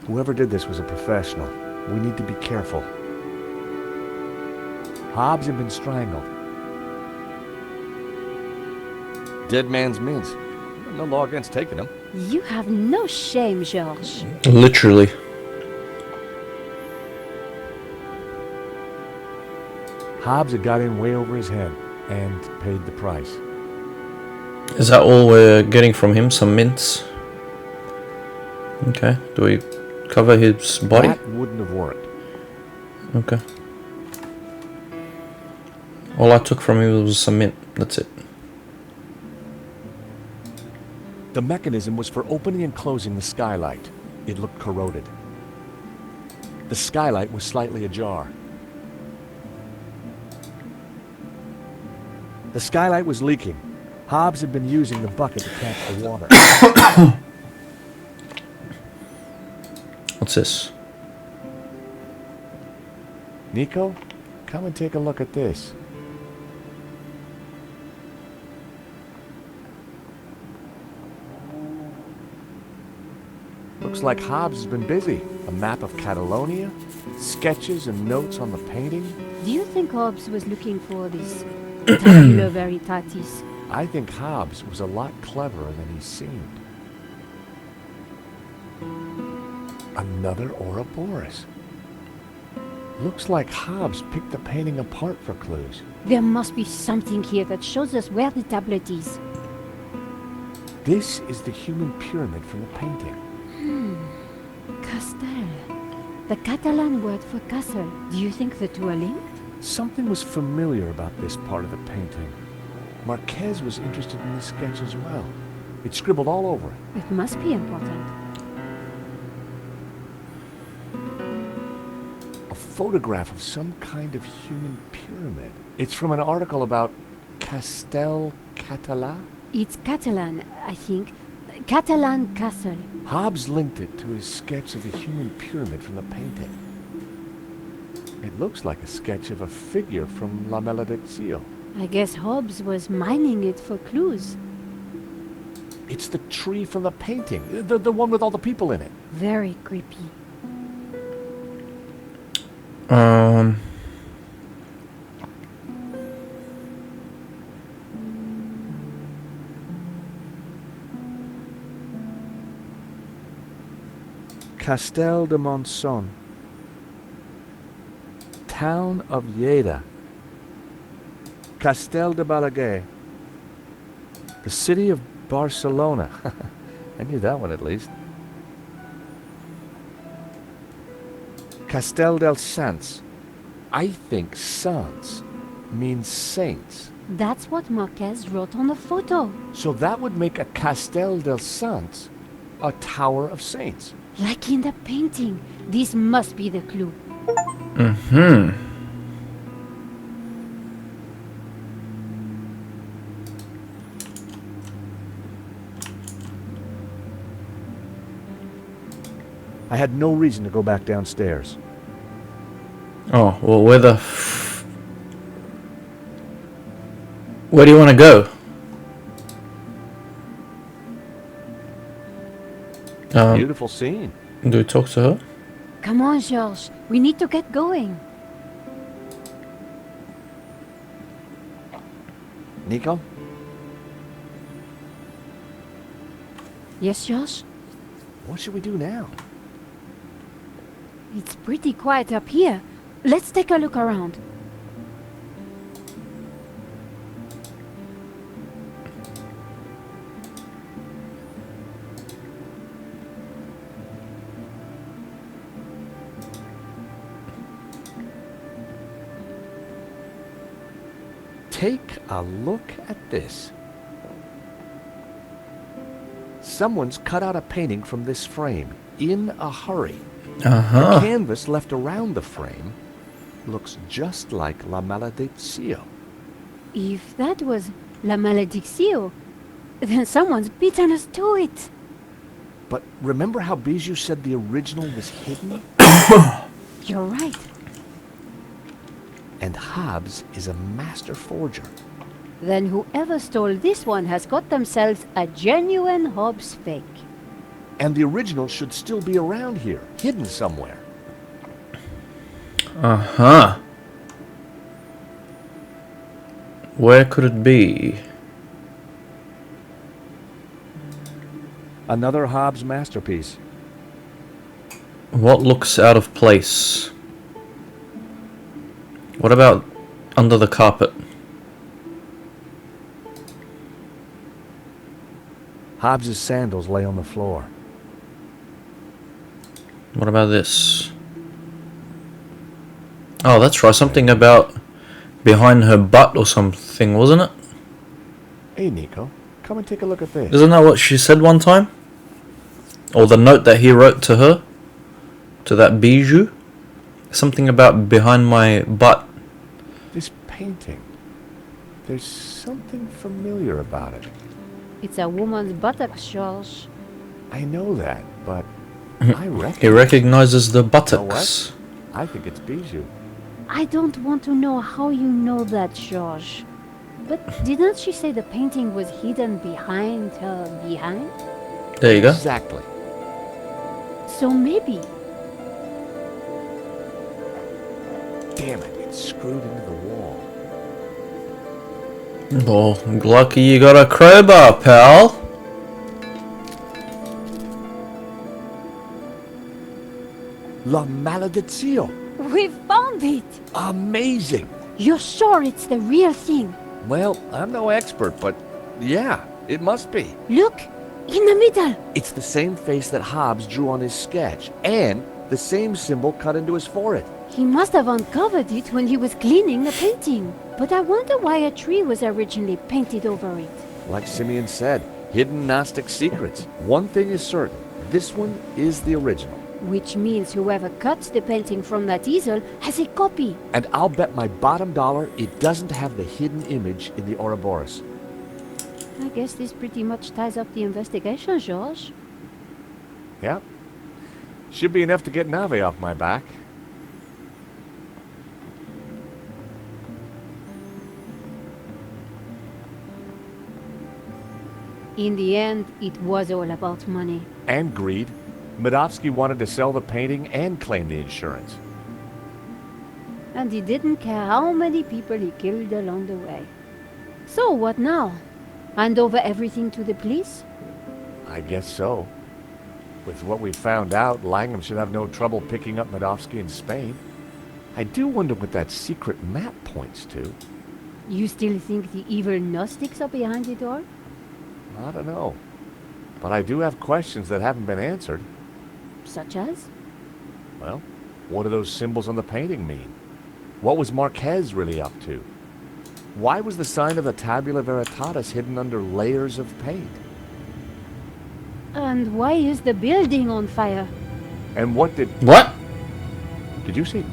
Whoever did this was a professional. We need to be careful. Hobbs had been strangled. Dead man's mince. No law against taking him. You have no shame, Georges. Literally. Hobbs had got in way over his head and paid the price. Is that all we're getting from him? Some mints? Okay. Do we cover his body? That wouldn't have worked. Okay. All I took from him was some mint. That's it. The mechanism was for opening and closing the skylight. It looked corroded. The skylight was slightly ajar. The skylight was leaking. Hobbs had been using the bucket to catch the water. What's this? Nico, come and take a look at this. Looks like Hobbs has been busy. A map of Catalonia, sketches and notes on the painting. Do you think Hobbs was looking for this tabula veritatis? I think Hobbs was a lot cleverer than he seemed. Another Ouroboros. Looks like Hobbs picked the painting apart for clues. There must be something here that shows us where the tablet is. This is the human pyramid from the painting. Castel. The Catalan word for castle. Do you think the two are linked? Something was familiar about this part of the painting. Marquez was interested in this sketch as well. It's scribbled all over it. It must be important. A photograph of some kind of human pyramid. It's from an article about Castel Català. It's Catalan, I think. Catalan castle. Hobbs linked it to his sketch of the human pyramid from the painting. It looks like a sketch of a figure from La Maledicció. I guess Hobbs was mining it for clues. It's the tree from the painting, the one with all the people in it. Very creepy. Castel de Monson. Town of Lleida. Castel de Balaguer. The city of Barcelona. I knew that one at least. Castel dels Sants. I think Sants means saints. That's what Marquez wrote on the photo. So that would make a Castel dels Sants a tower of saints. Like in the painting. This must be the clue. Mm-hmm. I had no reason to go back downstairs. Oh, well, where do you want to go? Beautiful scene. Do we talk to her? Come on, Georges. We need to get going. Nico? Yes, Georges? What should we do now? It's pretty quiet up here. Let's take a look around. Take a look at this. Someone's cut out a painting from this frame in a hurry. The canvas left around the frame looks just like La Maledicció. If that was La Maledicció, then someone's beaten us to it. But remember how Bijou said the original was hidden? You're right. And Hobbs is a master forger. Then whoever stole this one has got themselves a genuine Hobbs fake. And the original should still be around here, hidden somewhere. Uh-huh. Where could it be? Another Hobbs masterpiece. What looks out of place? What about under the carpet? Hobbs's sandals lay on the floor. What about this? Oh, that's right. Something about behind her butt or something, wasn't it? Hey, Nico, come and take a look at this. Isn't that what she said one time? Or the note that he wrote to her? To that bijou? Something about behind my butt. This painting. There's something familiar about it. It's a woman's buttocks, George. I know that, but I reckon... He recognizes the You know buttocks. what? I think it's Bijou. I don't want to know how you know that, George. But didn't she say the painting was hidden behind her behind? There you go. Exactly. So maybe. Damn it, it's screwed into the wall. Oh, lucky you got a crowbar, pal. La Maledizio. We found it! Amazing. You're sure it's the real thing? Well, I'm no expert, but yeah, it must be. Look! In the middle! It's the same face that Hobbs drew on his sketch, and the same symbol cut into his forehead. He must have uncovered it when he was cleaning the painting. But I wonder why a tree was originally painted over it. Like Simeon said, hidden Gnostic secrets. One thing is certain, this one is the original. Which means whoever cut the painting from that easel has a copy. And I'll bet my bottom dollar it doesn't have the hidden image in the Ouroboros. I guess this pretty much ties up the investigation, George. Yeah. Should be enough to get Nave off my back. In the end, it was all about money. And greed. Medovsky wanted to sell the painting and claim the insurance. And he didn't care how many people he killed along the way. So what now? Hand over everything to the police? I guess so. With what we found out, Langham should have no trouble picking up Medovsky in Spain. I do wonder what that secret map points to. You still think the evil Gnostics are behind it all? I don't know. But I do have questions that haven't been answered. Such as? Well, what do those symbols on the painting mean? What was Marquez really up to? Why was the sign of the Tabula Veritatis hidden under layers of paint? And why is the building on fire? And what did... What? Did you say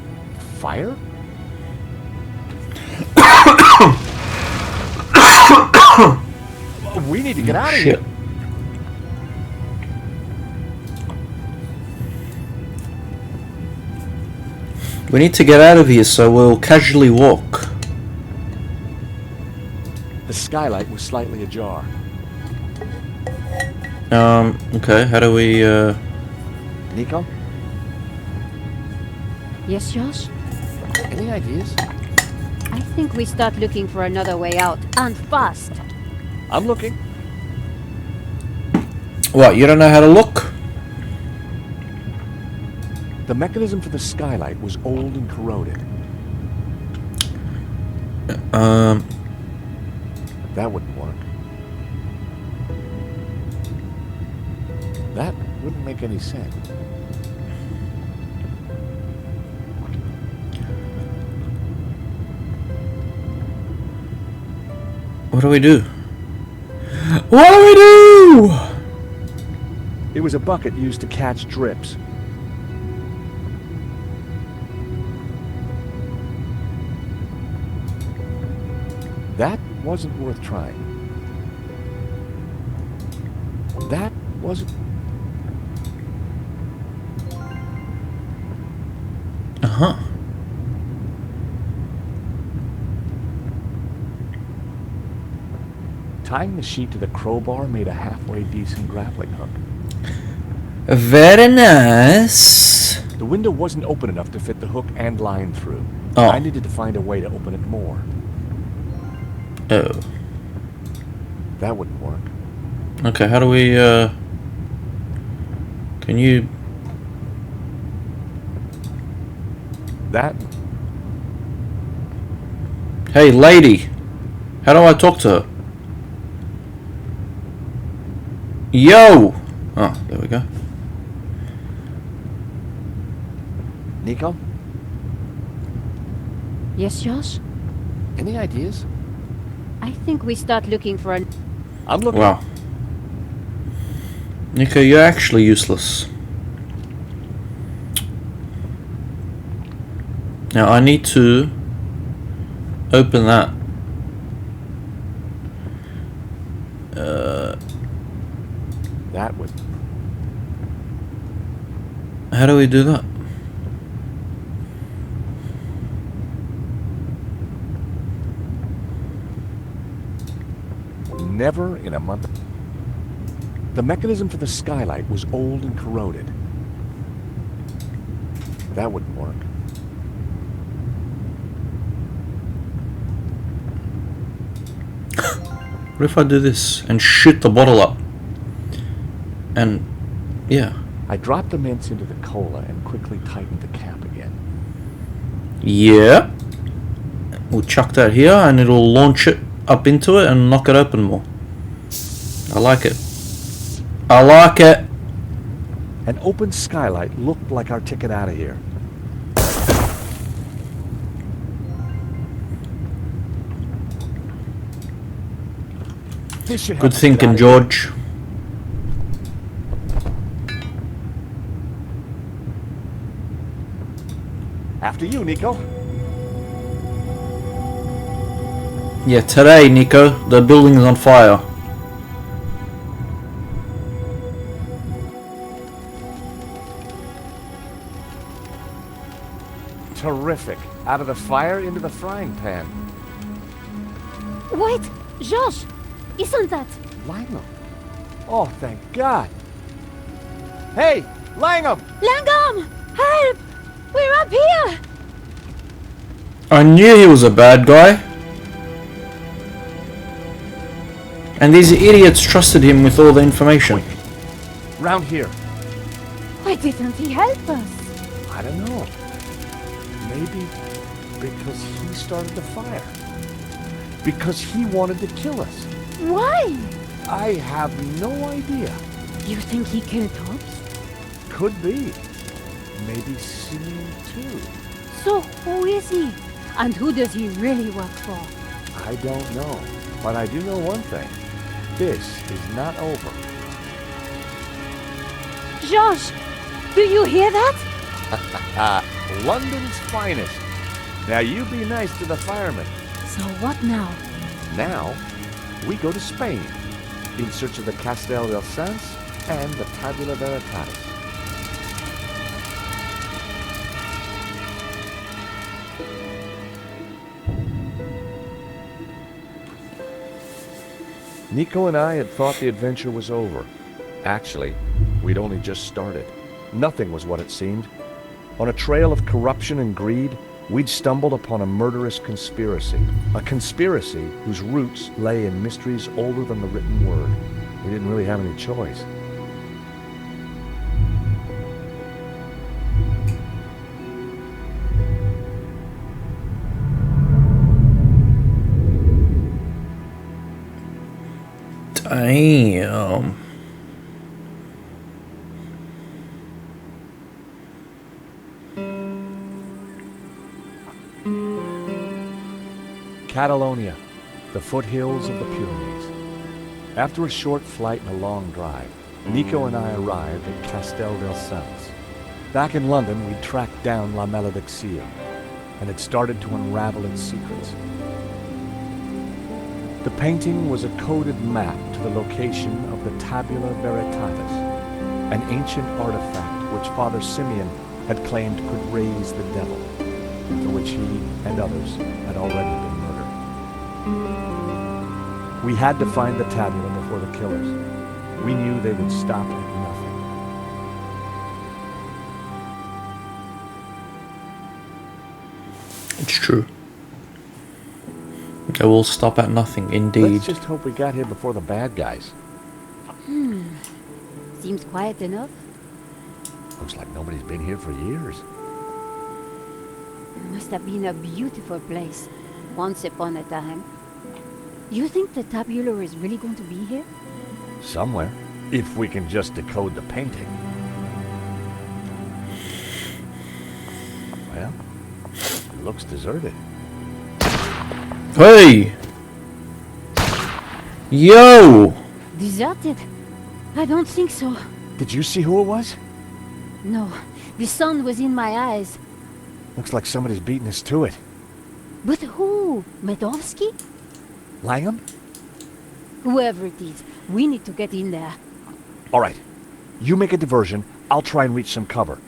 fire? We need to get out of here. We need to get out of here, so we'll casually walk. The skylight was slightly ajar. Okay, how do we, Nico? Yes, Josh? Any ideas? I think we start looking for another way out, and fast. I'm looking. What, you don't know how to look? The mechanism for the skylight was old and corroded. That wouldn't work. That wouldn't make any sense. What do we do? What do we do? It was a bucket used to catch drips. That wasn't worth trying. That wasn't... Uh-huh. Tying the sheet to the crowbar made a halfway decent grappling hook. Very nice. The window wasn't open enough to fit the hook and line through. Oh. I needed to find a way to open it more. Oh. That wouldn't work. Okay, how do we, can you... That... Hey, lady! How do I talk to her? Yo! Oh, there we go. Nico? Yes, Josh? Any ideas? I think we start looking for an... I'm looking... Wow. Nico, you're actually useless. Now I need to open that. That would... How do we do that? Never in a month... The mechanism for the skylight was old and corroded. That wouldn't work. What if I do this and shoot the bottle up? And yeah. I dropped the mints into the cola and quickly tightened the cap again. Yeah. We'll chuck that here and it'll launch it up into it and knock it open more. I like it. I like it. An open skylight looked like our ticket out of here. Good thinking, George. After you, Nico. Yeah, today, Nico, the building's on fire. Terrific. Out of the fire into the frying pan. Wait! Josh! Isn't that... Langham? Oh, thank God. Hey! Langham! Langham! Help! We're up here! I knew he was a bad guy. And these idiots trusted him with all the information. Round here. Why didn't he help us? I don't know. Maybe because he started the fire. Because he wanted to kill us. Why? I have no idea. You think he killed Hobbs? Could be. Maybe Simeon too. So who is he? And who does he really work for? I don't know. But I do know one thing. This is not over. Josh! Do you hear that? London's finest. Now you be nice to the firemen. So what now? Now, we go to Spain, in search of the Castel del Sans and the Tabula Veritatis. Nico and I had thought the adventure was over. Actually, we'd only just started. Nothing was what it seemed. On a trail of corruption and greed, we'd stumbled upon a murderous conspiracy. A conspiracy whose roots lay in mysteries older than the written word. We didn't really have any choice. Damn. Catalonia, the foothills of the Pyrenees. After a short flight and a long drive, Nico and I arrived at Castel del Sans. Back in London, we'd tracked down La Maledicción and had started to unravel its secrets. The painting was a coded map to the location of the Tabula Veritatis, an ancient artifact which Father Simeon had claimed could raise the devil, for which he and others had already been murdered. We had to find the tabula before the killers. We knew they would stop at nothing. It's true. It will stop at nothing, indeed. Let's just hope we got here before the bad guys. Seems quiet enough. Looks like nobody's been here for years. Must have been a beautiful place, once upon a time. You think the tabular is really going to be here? Somewhere. If we can just decode the painting. Well, it looks deserted. Hey! Yo! Deserted? I don't think so. Did you see who it was? No, the sun was in my eyes. Looks like somebody's beating us to it. But who? Medovsky? Langham? Whoever it is, we need to get in there. All right. You make a diversion. I'll try and reach some cover.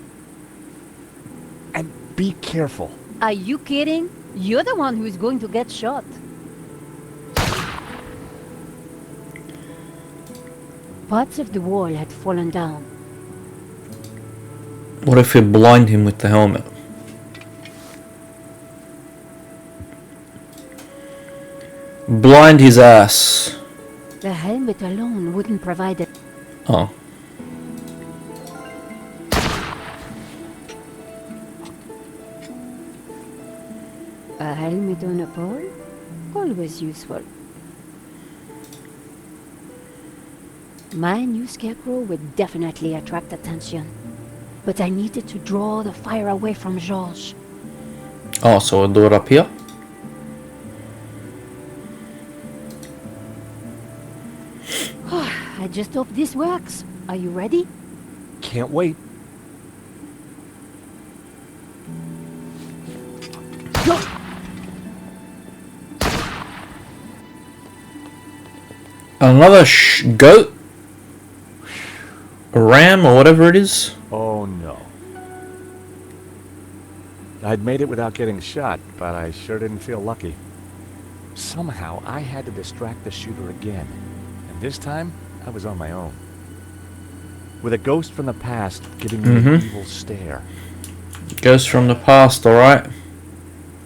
And be careful. Are you kidding? You're the one who's going to get shot. Parts of the wall had fallen down. What if we blind him with the helmet? Blind his ass. The helmet alone wouldn't provide it. Oh. A helmet on a pole? Always useful. My new scarecrow would definitely attract attention. But I needed to draw the fire away from Georges. Oh, so we'll do it up here? I just hope this works. Are you ready? Can't wait. Another goat? A ram or whatever it is? Oh no. I'd made it without getting shot, but I sure didn't feel lucky. Somehow I had to distract the shooter again. And this time, I was on my own. With a ghost from the past giving me an evil stare. Ghost from the past, alright.